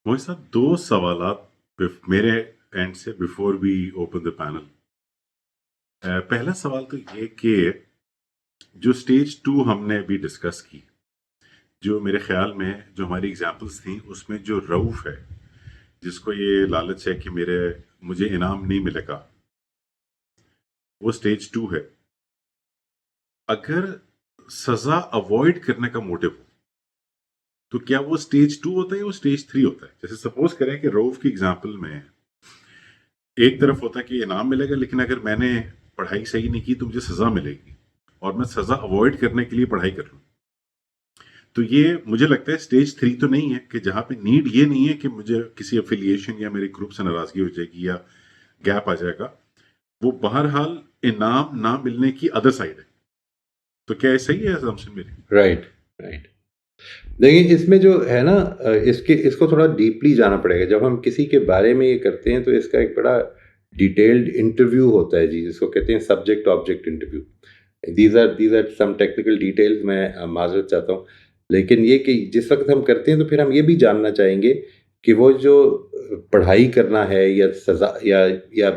मोहित साहब, दो सवाल मेरे एंड से before we open the panel. पहला सवाल तो ये कि जो स्टेज 2 हमने अभी डिस्कस की, जो मेरे ख्याल में जो हमारी एग्जांपल्स थी उसमें जो रऊफ है, जिसको ये लालच है कि मुझे इनाम नहीं मिलेगा, वो स्टेज 2 है। अगर सजा अवॉइड करने का मोटिव हो तो क्या वो स्टेज 2 होता है या वो स्टेज 3 होता है? जैसे सपोज करें कि रऊफ की एग्जांपल में एक तरफ होता है कि इनाम मिलेगा, लेकिन अगर मैंने पढ़ाई सही नहीं की तो मुझे सजा मिलेगी, और मैं सजा अवॉइड करने के लिए पढ़ाई कर लूँ। तो ये मुझे लगता है स्टेज 3 तो नहीं है, कि जहां पे नीड ये नहीं है कि मुझे किसी एफिलिएशन या मेरे ग्रुप से नाराजगी हो जाएगी या गैप आ जाएगा। वो बहरहाल इनाम ना मिलने की अदर साइड है। तो क्या ये सही है असम्पशन मेरी? Right right. देखिए, इसमें जो है ना, इसको थोड़ा डीपली जाना पड़ेगा। जब हम किसी के बारे में ये करते हैं तो इसका एक बड़ा डिटेल्ड इंटरव्यू होता है जी, जिसको कहते हैं subject object interview. These are some technical details, मैं माजरत चाहता हूँ। लेकिन ये कि जिस वक्त हम करते हैं तो फिर हम ये भी जानना चाहेंगे कि वो जो पढ़ाई करना है या सज़ा या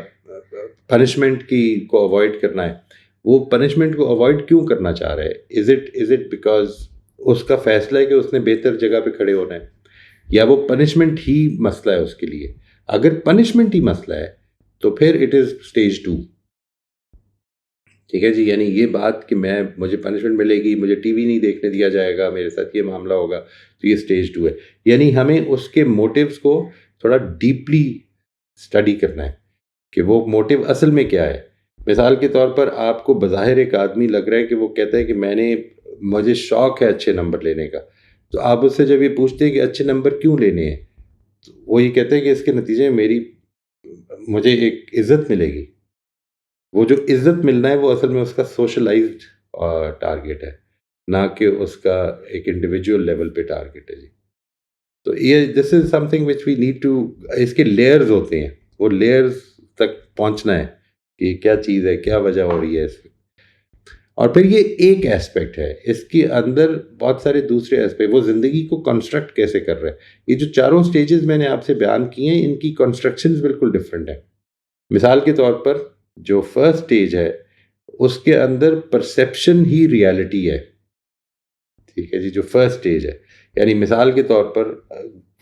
पनिशमेंट की को अवॉइड करना है, वो पनिशमेंट को अवॉइड क्यों करना चाह रहा है? इज़ इट बिकॉज उसका फैसला है कि उसने बेहतर जगह पे खड़े होना है, या वो पनिशमेंट ही मसला है उसके लिए? अगर पनिशमेंट ही मसला है तो फिर इट इज़ स्टेज 2। ठीक है जी, यानी ये बात कि मुझे पनिशमेंट मिलेगी, मुझे टीवी नहीं देखने दिया जाएगा, मेरे साथ ये मामला होगा, तो ये स्टेज 2 है। यानी हमें उसके मोटिव्स को थोड़ा डीपली स्टडी करना है कि वो मोटिव असल में क्या है। मिसाल के तौर पर आपको बज़ाहिर एक आदमी लग रहा है कि वो कहता है कि मुझे शौक़ है अच्छे नंबर लेने का। तो आप उससे जब ये पूछते हैं कि अच्छे नंबर क्यों लेने हैं, तो वो ये कहते हैं कि इसके नतीजे में मुझे एक इज़्ज़त मिलेगी। वो जो इज़्ज़त मिलना है वो असल में उसका सोशलाइज्ड टारगेट है, ना कि उसका एक इंडिविजुअल लेवल पे टारगेट है जी। तो ये this is something which we need to, इसके लेयर्स होते हैं, वो लेयर्स तक पहुँचना है कि क्या चीज़ है, क्या वजह हो रही है इसकी। और फिर ये एक एस्पेक्ट है, इसके अंदर बहुत सारे दूसरे एस्पेक्ट, वो ज़िंदगी को कंस्ट्रक्ट कैसे कर रहा है। ये जो चारों स्टेजेस मैंने आपसे बयान किए हैं, इनकी कंस्ट्रक्शंस बिल्कुल डिफरेंट है। मिसाल के तौर पर जो फर्स्ट स्टेज है, उसके अंदर परसेप्शन ही रियलिटी है। ठीक है जी, जो फर्स्ट स्टेज है, यानी मिसाल के तौर पर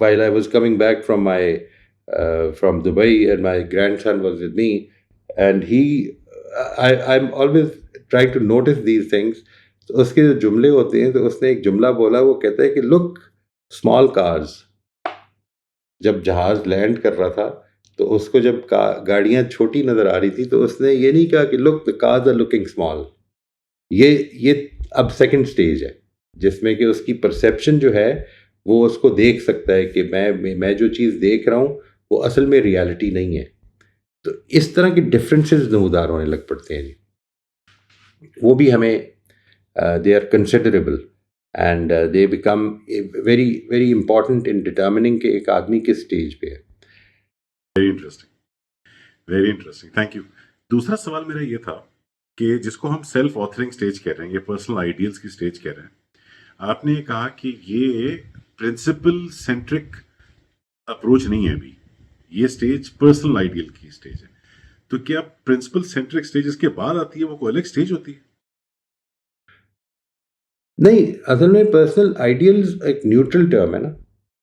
while I was coming back from Dubai and my grandson was with me, and I am always trying to notice these things. तो उसके जो जुमले होते हैं, तो उसने एक जुमला बोला, वो कहता है कि लुक स्मॉल कार्स। जब जहाज लैंड कर रहा था तो उसको जब गाड़ियां छोटी नजर आ रही थी, तो उसने ये नहीं कहा कि look the cars are looking small. ये अब सेकंड स्टेज है, जिसमें कि उसकी परसेप्शन जो है, वो उसको देख सकता है कि मैं जो चीज़ देख रहा हूँ वो असल में रियलिटी नहीं है। तो इस तरह के डिफरेंसेस नमूदार होने लग पड़ते हैं जी। वो भी हमें they are considerable, and they become very very important in determining कि एक आदमी किस स्टेज पे है। Very interesting, very interesting, thank you. दूसरा सवाल मेरा ये था कि जिसको हम सेल्फ ऑथरिंग स्टेज कह रहे हैं, ये पर्सनल आइडियल्स की स्टेज कह रहे हैं। आपने ये कहा कि ये प्रिंसिपल सेंट्रिक अप्रोच नहीं है अभी, ये स्टेज पर्सनल आइडियल की स्टेज है। तो क्या प्रिंसिपल सेंट्रिक स्टेज इसके बाद आती है, वो कोई अलग स्टेज होती है? नहीं, असल में पर्सनल आइडियल्स एक न्यूट्रल टर्म है ना।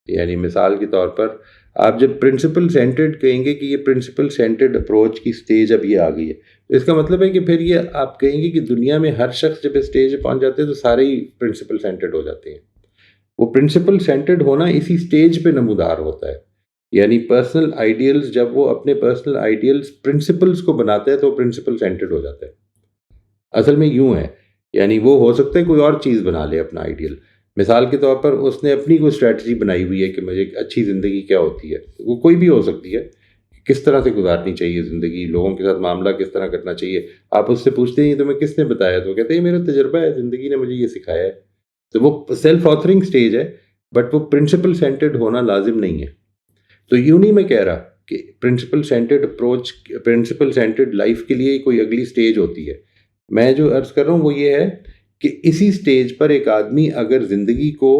यानी मिसाल के तौर पर आप जब प्रिंसिपल सेंटर्ड कहेंगे कि ये प्रिंसिपल सेंटर्ड अप्रोच की स्टेज अब ये आ गई है, तो इसका मतलब है कि फिर ये आप कहेंगे कि दुनिया में हर शख्स जब इस स्टेज पे पहुंच जाते हैं तो सारे ही प्रिंसिपल सेंटर्ड हो जाते हैं। वो प्रिंसिपल सेंटर्ड होना इसी स्टेज पे नमूदार होता है। यानी पर्सनल आइडियल्स, जब वो अपने पर्सनल आइडियल्स प्रिंसिपल्स को बनाते हैं तो प्रिंसिपल सेंटर्ड हो जाता है। असल में यूं है, यानी वो हो सकता है कोई और चीज़ बना ले अपना आइडियल। मिसाल के तौर पर उसने अपनी कोई स्ट्रैटेजी बनाई हुई है कि मुझे एक अच्छी ज़िंदगी क्या होती है, वो कोई भी हो सकती है, किस तरह से गुजारनी चाहिए ज़िंदगी, लोगों के साथ मामला किस तरह करना चाहिए। आप उससे पूछते हैं तुम्हें किसने बताया, तो कहते हैं मेरा तजुर्बा है, ज़िंदगी ने मुझे ये सिखाया है। तो वो सेल्फ ऑथरिंग स्टेज है, बट वो प्रिंसिपल सेंटर्ड होना लाजिम नहीं है। तो यूं नहीं मैं कह रहा कि principle centred approach, principle centred life के लिए कोई अगली स्टेज होती है। मैं जो अर्ज कर रहा हूँ वो ये है कि इसी स्टेज पर एक आदमी अगर ज़िंदगी को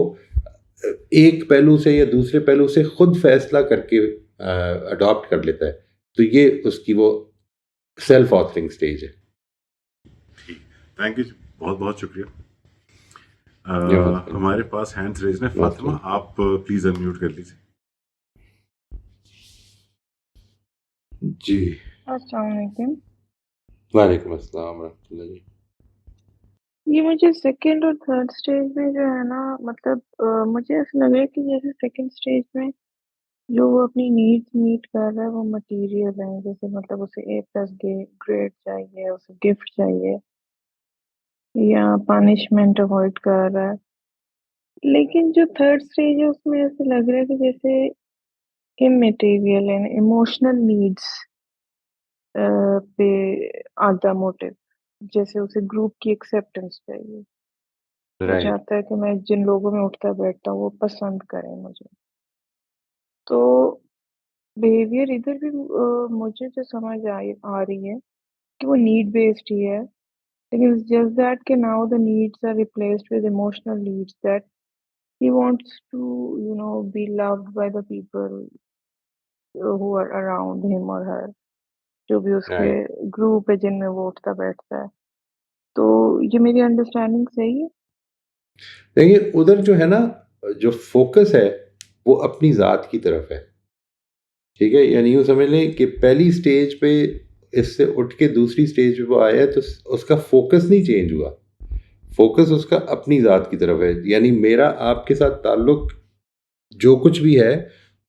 एक पहलू से या दूसरे पहलू से खुद फैसला करके अडॉप्ट कर लेता है, तो ये उसकी वो सेल्फ ऑथरिंग स्टेज है। ठीक, थैंक यू, बहुत बहुत शुक्रिया। जी, most welcome। हमारे पास हैंड्स रेज ने। most Fatima, welcome। आप प्लीज अनम्यूट कर लीजिए। जी, अस्सलाम वालेकुम। वालेकुम अस्सलाम रहमतुल्लाह जी। ये मुझे सेकंड और थर्ड स्टेज में जो है ना, मतलब मुझे ऐसा लग रहा है कि जैसे सेकंड स्टेज में जो वो अपनी नीड्स मीट कर रहा है वो मटेरियल है, जैसे मतलब उसे A+ ग्रेड चाहिए, उसे गिफ्ट चाहिए या पनिशमेंट अवॉइड कर रहा है। लेकिन जो थर्ड स्टेज है उसमें ऐसा लग रहा है कि जैसे इमटेरियल एंड इमोशनल नीड्स पे आधा मोटिव, जैसे उसे ग्रुप की एक्सेप्टेंस चाहिए। वो राइट। चाहता है कि मैं जिन लोगों में उठता बैठता हूँ वो पसंद करें मुझे। तो बिहेवियर इधर भी मुझे जो समझ आ रही है कि वो नीड बेस्ड ही है, लेकिन जस्ट दैट कि now the needs are replaced with emotional needs, that he wants to be loved by the people who are around him or her, जो भी उसके राइट। ग्रुप है जिनमें वो उठता बैठता है। तो ये मेरी अंडरस्टैंडिंग सही है? देखिए, उधर जो है ना, जो फोकस है वो अपनी ज़ात की तरफ है, ठीक है? यानी यूँ समझ लें कि पहली स्टेज पे इससे उठ के दूसरी स्टेज पे वो आया तो उसका फोकस नहीं चेंज हुआ, फोकस उसका अपनी ज़ात की तरफ है। यानी मेरा आपके साथ ताल्लुक जो कुछ भी है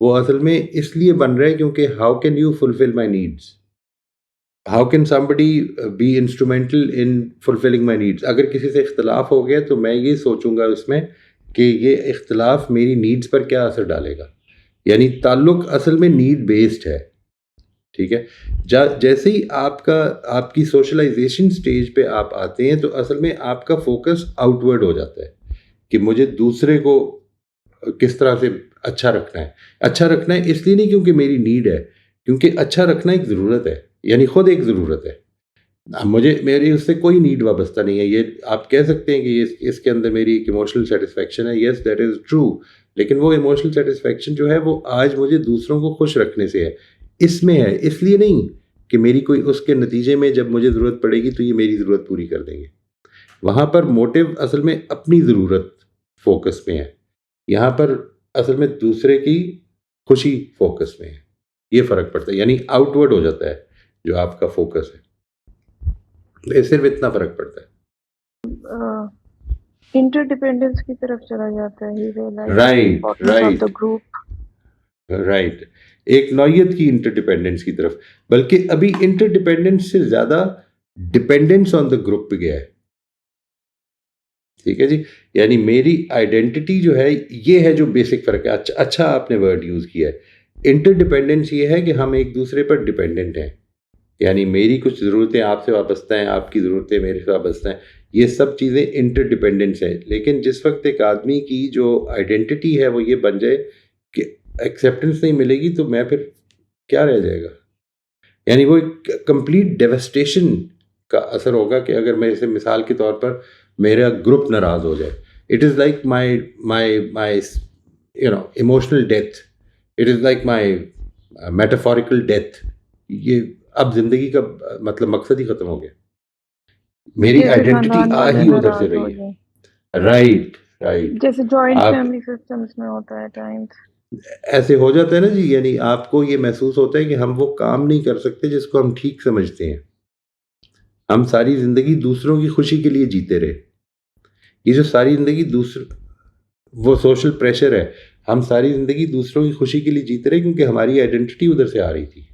वो असल में इसलिए बन रहा है क्योंकि how can you fulfil my needs, how can somebody be instrumental in fulfilling my needs. अगर किसी से इख्तलाफ हो गया तो मैं ये सोचूंगा उसमें कि ये इख्तलाफ मेरी नीड्स पर क्या असर डालेगा। यानी ताल्लुक असल में नीड बेस्ड है, ठीक है? जैसे ही आपकी सोशलाइजेशन स्टेज पे आप आते हैं तो असल में आपका फोकस आउटवर्ड हो जाता है कि मुझे दूसरे को किस तरह से अच्छा रखना है। अच्छा रखना है इसलिए नहीं क्योंकि मेरी नीड है, क्योंकि अच्छा रखना एक ज़रूरत है, यानी खुद एक ज़रूरत है। मुझे मेरी उससे कोई नीड वाबस्ता नहीं है। ये आप कह सकते हैं कि ये इसके अंदर मेरी एक इमोशनल सेटिस्फेक्शन है, येस दैट इज़ ट्रू, लेकिन वो इमोशनल सेटिस्फेक्शन जो है वो आज मुझे दूसरों को खुश रखने से है, इसमें है, इसलिए नहीं कि मेरी कोई उसके नतीजे में जब मुझे ज़रूरत पड़ेगी तो ये मेरी ज़रूरत पूरी कर देंगे। वहाँ पर मोटिव असल में अपनी ज़रूरत फोकस में है, यहाँ पर असल में दूसरे की खुशी फोकस में है। ये फ़र्क पड़ता है, यानी आउटवर्ड हो जाता है जो आपका फोकस है, ये सिर्फ इतना फ़र्क पड़ता है। इंटरडिपेंडेंस की तरफ चला जाता है, ही realise the right, importance of right, the group. Right. एक नौयत की इंटरडिपेंडेंस की तरफ, बल्कि अभी इंटरडिपेंडेंस से ज़्यादा डिपेंडेंस ऑन द ग्रुप पे गया है, ठीक है जी? यानी मेरी आइडेंटिटी जो है ये है जो बेसिक फ़र्क है। अच्छा आपने वर्ड यूज़ किया है। इंटरडिपेंडेंस ये है कि हम एक दूसरे पर डिपेंडेंट हैं, यानी मेरी कुछ ज़रूरतें आपसे वाबस्ता हैं, आपकी ज़रूरतें मेरे से वाबस्ता हैं, ये सब चीज़ें इंटरडिपेंडेंस हैं। लेकिन जिस वक्त एक आदमी की जो आइडेंटिटी है वो ये बन जाए कि एक्सेप्टेंस नहीं मिलेगी तो मैं फिर क्या रह जाएगा, यानी वो एक कंप्लीट डेवस्टेशन का असर होगा कि अगर मैं इसे मिसाल के तौर पर मेरा ग्रुप नाराज़ हो जाए, it is like my my my emotional death, it is like my metaphorical death. ये अब ज़िंदगी का मतलब मकसद ही ख़त्म हो गया, मेरी जैसे आइडेंटिटी खानदान आ वाले ही उधर से नाराज हो रही जाए, है। Right, right. जैसे जॉइंट आप फैमिली सिस्टम्स में होता है टाइम्स। ऐसे हो जाता है ना जी, यानी आपको ये महसूस होता है कि हम वो काम नहीं कर सकते जिसको हम ठीक समझते हैं, हम सारी ज़िंदगी दूसरों की खुशी के लिए जीते रहे। ये जो सारी ज़िंदगी दूसर वो सोशल प्रेशर है, हम सारी ज़िंदगी दूसरों की खुशी के लिए जीते रहे क्योंकि हमारी आइडेंटिटी उधर से आ रही थी।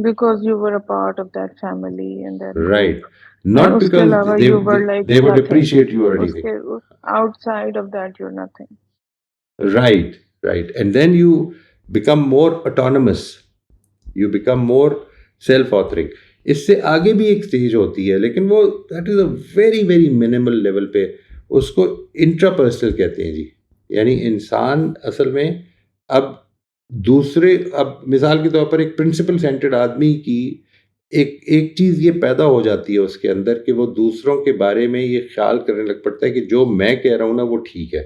Because you were a part of that family and that right, group, not and उसके बिकॉज़ अलावा they you were they like they would nothing, appreciate you और एनीथिंग। उसके outside of that you are nothing. Right, right. And then you become more autonomous, you become more self-authoring. इससे आगे भी एक stage होती है लेकिन वो that is a very very minimal level पे, उसको इंट्रापर्सनल कहते हैं जी। यानी इंसान असल में अब अब मिसाल के तौर पर एक प्रिंसिपल सेंटर्ड आदमी की एक एक चीज़ ये पैदा हो जाती है उसके अंदर कि वो दूसरों के बारे में ये ख्याल करने लग पड़ता है कि जो मैं कह रहा हूँ ना वो ठीक है,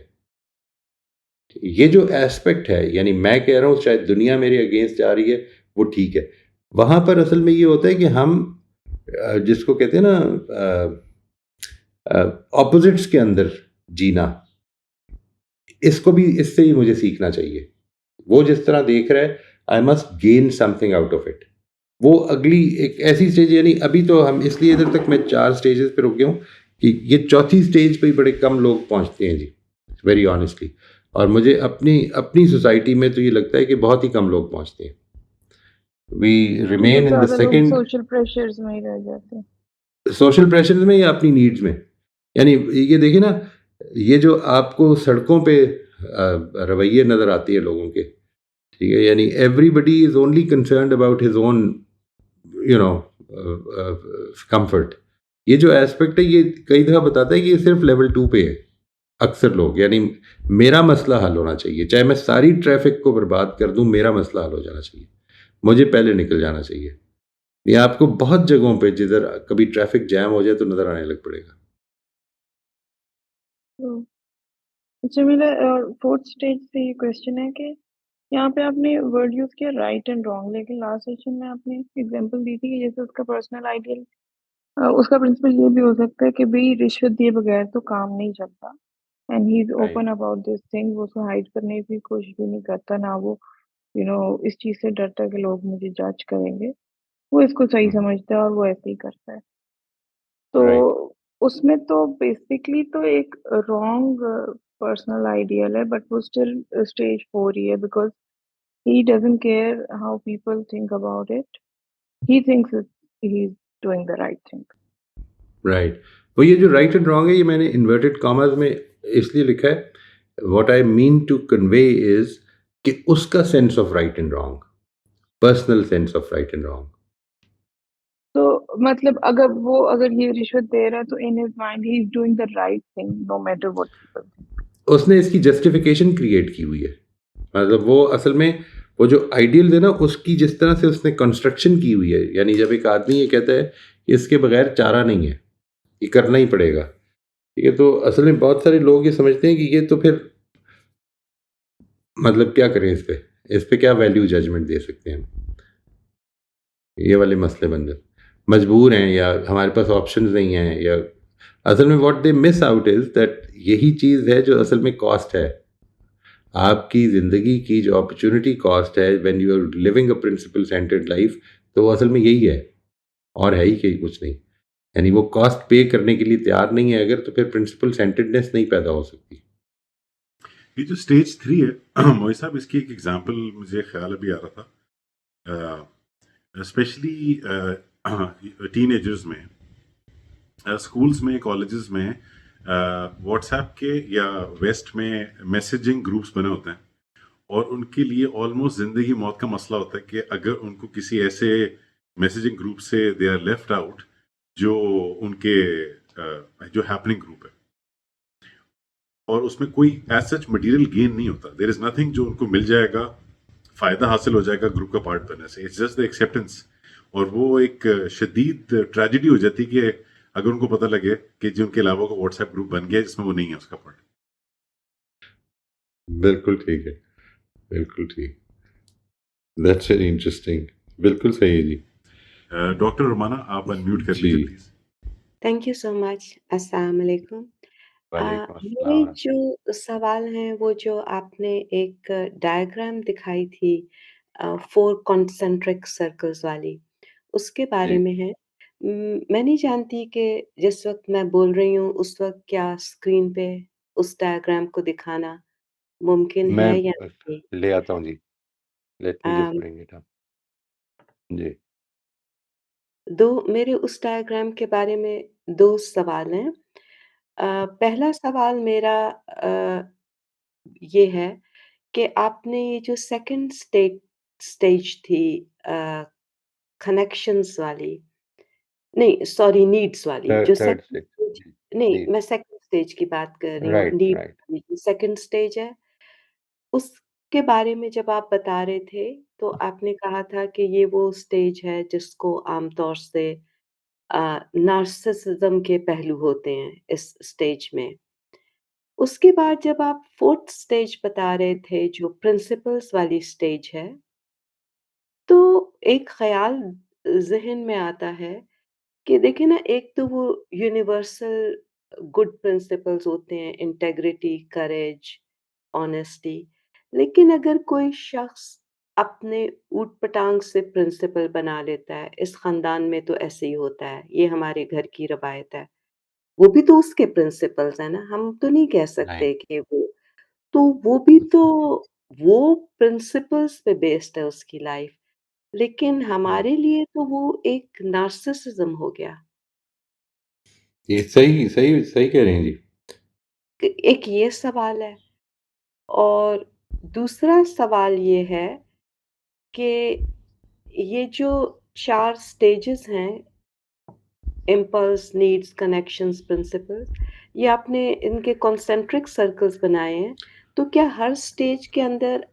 ये जो एस्पेक्ट है, यानी मैं कह रहा हूँ शायद दुनिया मेरे अगेंस्ट जा रही है, वो ठीक है। वहाँ पर असल में ये होता है कि हम जिसको कहते हैं ना ऑपोजिट्स के अंदर जीना, इसको भी इससे ही मुझे सीखना चाहिए। वो जिस तरह देख रहा है, I must gain something out of it. वो अगली एक ऐसी स्टेज, यानी अभी तो हम इसलिए इधर तक मैं 4 स्टेजेस पे रुक गया हूँ कि ये चौथी स्टेज पे ही बड़े कम लोग पहुँचते हैं जी, वेरी ऑनेस्टली। और मुझे अपनी अपनी सोसाइटी में तो ये लगता है कि बहुत ही कम लोग पहुँचते हैं। वी बहुत रिमेन इन द ज़्यादा लोग सेकंड सोशल प्रेशर्स में ही रह जाते हैं। सोशल प्रेशर्स में या अपनी नीड्स में। यानी ये देखिए ना, ये जो आपको सड़कों पे रवैये नज़र आती है लोगों के, ठीक है, यानी everybody is only concerned about his own you know comfort. ये जो एस्पेक्ट है, ये कई दफ़ा बताता है कि ये सिर्फ लेवल 2 पे है। अक्सर लोग, यानी मेरा मसला हल होना चाहिए, चाहे मैं सारी ट्रैफिक को बर्बाद कर दूं, मेरा मसला हल हो जाना चाहिए, मुझे पहले निकल जाना चाहिए। ये आपको बहुत जगहों पे जिधर कभी ट्रैफिक जैम हो जाए तो नज़र आने लग पड़ेगा। तो अच्छा, मेरा 4th स्टेज से ये क्वेश्चन है कि यहाँ पे आपने वर्ड यूज़ किया राइट एंड रॉन्ग, लेकिन लास्ट सेशन में आपने एग्जांपल दी थी कि जैसे उसका पर्सनल आइडियल उसका प्रिंसिपल ये भी हो सकता है कि भई रिश्वत दिए बगैर तो काम नहीं चलता, and he is open right. About this thing. वो उसको हाइड करने की कोशिश भी नहीं करता, ना वो इस चीज़ से डरता है कि लोग मुझे जज करेंगे। वो इसको सही समझता है और वो ऐसे ही करता है। तो राइट। उसमें तो बेसिकली तो एक रॉन्ग पर्सनल आइडियल है, बट वो स्टिल स्टेज 4 ही है, because he doesn't care how people think about it. He thinks he's doing the right thing. Right. वो ये जो राइट एंड रॉन्ग है, ये मैंने इन्वर्टेड कॉमर्स में इसलिए लिखा है, what I mean to convey is कि उसका sense of right and wrong, personal sense of right and wrong. तो मतलब अगर ये रिश्वत दे रहा है तो in his mind he is doing the right thing no matter what people think. उसने इसकी जस्टिफिकेशन क्रिएट की हुई है। मतलब वो असल में वो जो आइडियल है ना, उसकी जिस तरह से उसने कंस्ट्रक्शन की हुई है, यानी जब एक आदमी ये कहता है कि इसके बगैर चारा नहीं है, ये करना ही पड़ेगा, ठीक है, तो असल में बहुत सारे लोग ये समझते हैं कि ये तो फिर मतलब क्या करें इस पे क्या वैल्यू जजमेंट दे सकते हैं हम। ये वाले मसले बन जाते, मजबूर हैं या हमारे पास ऑप्शंस नहीं हैं, या असल में what they miss out is that यही चीज़ है जो असल में कॉस्ट है। आपकी ज़िंदगी की जो अपॉर्चुनिटी कॉस्ट है when you are living a principle centred life, तो वो असल में यही है, और है ही कहीं कुछ नहीं। यानी वो कॉस्ट पे करने के लिए तैयार नहीं है अगर, तो फिर प्रिंसिपल सेंटर्डनेस नहीं पैदा हो सकती। ये जो स्टेज 3 है मोहित साहब, इसकी एक एग्जांपल मुझे ख्याल अभी आ रहा था, स्पेशली टीनेजर्स में, स्कूल्स में, कॉलेजेस में व्हाट्सएप के या वेस्ट में मैसेजिंग ग्रुप्स बने होते हैं, और उनके लिए ऑलमोस्ट जिंदगी मौत का मसला होता है कि अगर उनको किसी ऐसे मैसेजिंग ग्रुप से दे आर लेफ्ट आउट जो उनके जो हैपनिंग ग्रुप है, और उसमें कोई एज सच मटेरियल गेन नहीं होता, देयर इज नथिंग जो उनको मिल जाएगा, फायदा हासिल हो जाएगा ग्रुप का पार्ट बनने से, इट्स जस्ट द एक्सेप्टेंस। और वो एक शदीद ट्रेजेडी हो जाती है कि अगर उनको पता लगे कि जो उनके अलावा का व्हाट्सएप ग्रुप बन गया जिसमें वो नहीं है उसका पार्ट। बिल्कुल ठीक है, बिल्कुल ठीक। That's very interesting. बिल्कुल सही है जी। डॉक्टर रुमाना, आप अनम्यूट कर जी। लीजिए please. Thank you so much. अस्सलाम वालेकुम। वालेकुम मेरे अस्सलाम। जो सवाल हैं वो जो आपने एक डायग्राम दिखाई थी 4 कॉन्सेंट्रिक सर्कल्स वाली, उसके बारे जी। में है। मैं नहीं जानती कि जिस वक़्त मैं बोल रही हूँ उस वक़्त क्या स्क्रीन पे उस डायग्राम को दिखाना मुमकिन मैं है या नहीं? ले आता हूँ जी। Let me just um, bring it up. जी। 2 मेरे उस डायग्राम के बारे में 2 सवाल हैं। पहला सवाल मेरा ये है कि आपने ये जो सेकंड स्टेज थी कनेक्शंस वाली, नहीं सॉरी नीड्स वाली, जो थर्ड सेकंड स्टेज। स्टेज, जी। नहीं नीड। मैं सेकंड स्टेज की बात कर रही हूँ, राइट, नीड राइट। वाली जो सेकंड स्टेज है, उसके बारे में जब आप बता रहे थे, तो आपने कहा था कि ये वो स्टेज है जिसको आमतौर से नार्सिसिज़्म के पहलू होते हैं इस स्टेज में। उसके बाद जब आप 4th स्टेज बता रहे थे जो प्रिंसिपल्स वाली स्टेज है, तो एक ख़्याल ज़हन में आता है कि देखिए ना एक तो वो यूनिवर्सल गुड प्रिंसिपल्स होते हैं इंटेग्रिटी, करेज, ऑनेस्टी। लेकिन अगर कोई शख़्स अपने ऊट-पटांग से प्रिंसिपल बना लेता है, इस ख़ानदान में तो ऐसे ही होता है, ये हमारे घर की रवायत है। वो भी तो उसके प्रिंसिपल्स हैं ना, हम तो नहीं कह राइट। सकते कि तो वो भी तो वो प्रिंसिपल्स पे बेस्ड है उसकी लाइफ़। लेकिन राइट। हमारे लिए तो वो एक नार्सिसिज़्म हो गया। ये सही सही सही कह रही हैं जी। एक ये सवाल है और दूसरा सवाल ये है कि ये जो 4 स्टेजेस हैं इम्पल्स, नीड्स, कनेक्शंस, प्रिंसिपल्स ये आपने इनके कॉन्सेंट्रिक सर्कल्स बनाए हैं। तो क्या हर स्टेज के अंदर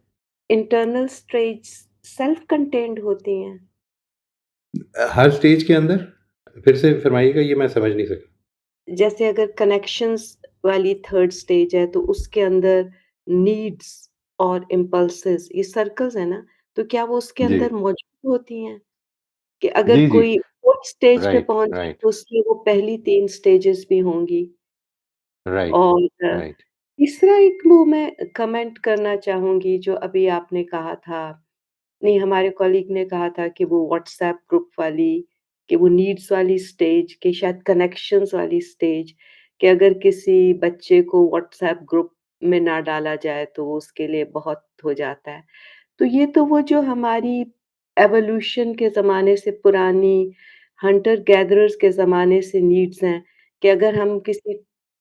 इंटरनल स्टेज सेल्फ कंटेन्ड होती हैं? हर स्टेज के अंदर? फिर से फरमाइएगा, ये मैं समझ नहीं सका। जैसे अगर कनेक्शंस वाली 3rd स्टेज है तो उसके अंदर नीड्स और इम्पल्सेस ये सर्कल्स है ना, तो क्या वो उसके जी। अंदर मौजूद होती हैं? कि अगर जी, जी। कोई 4th स्टेज पे राइट, पहुँचे राइट, तो उसकी वो पहली 3 स्टेजेस भी होंगी। राइट, और राइट, तीसरा एक वो मैं कमेंट करना चाहूँगी जो अभी आपने कहा था नहीं हमारे कॉलीग ने कहा था कि वो व्हाट्सएप ग्रुप वाली कि वो नीड्स वाली स्टेज कि शायद कनेक्शंस वाली स्टेज कि अगर किसी बच्चे को व्हाट्सएप ग्रुप में ना डाला जाए तो वो उसके लिए बहुत हो जाता है। तो ये तो वो जो हमारी एवोल्यूशन के ज़माने से पुरानी हंटर गैदरर्स के ज़माने से नीड्स हैं कि अगर हम किसी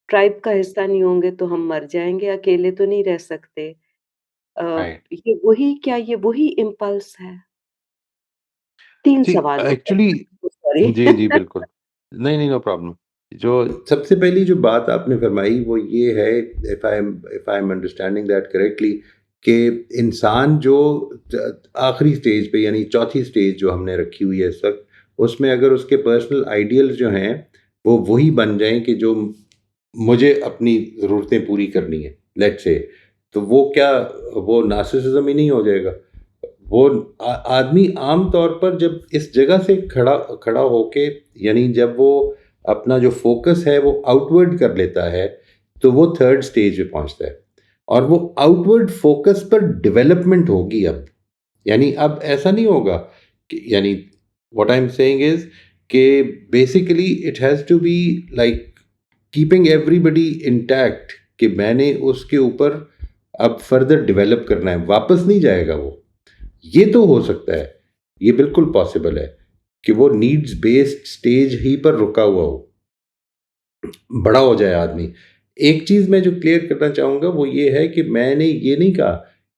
ट्राइब का हिस्सा नहीं होंगे तो हम मर जाएँगे, अकेले तो नहीं रह सकते। राइट। ये वही क्या ये वही इम्पल्स है? 3 जी, सवाल हो गए। Actually sorry. जी, जी, बिल्कुल। नहीं, नहीं, नो प्रॉब्लम। जो सबसे पहली जो बात आपने फरमाई वो ये है, if I am understanding that correctly, कि इंसान जो आखिरी स्टेज पे यानी चौथी स्टेज जो हमने रखी हुई है इस वक्त, उसमें अगर उसके पर्सनल आइडियल्स जो हैं वो वही बन जाएं कि जो मुझे अपनी ज़रूरतें पूरी करनी है, लेट्स से, तो वो क्या, वो नार्सिसिज्म ही नहीं हो जाएगा? वो आदमी आम तौर पर जब इस जगह से खड़ा खड़ा होके, यानी जब वो अपना जो फोकस है वो आउटवर्ड कर लेता है, तो वो थर्ड स्टेज पे पहुंचता है। और वो आउटवर्ड फोकस पर डेवलपमेंट होगी अब। यानी अब ऐसा नहीं होगा कि, यानी what I am saying is कि basically it has to be like keeping everybody intact, कि मैंने उसके ऊपर अब फर्दर डेवलप करना है, वापस नहीं जाएगा वो। ये तो हो सकता है, ये बिल्कुल पॉसिबल है कि वो नीड्स बेस्ड स्टेज ही पर रुका हुआ हो, बड़ा हो जाए आदमी। एक चीज़ मैं जो क्लियर करना चाहूँगा वो ये है कि मैंने ये नहीं कहा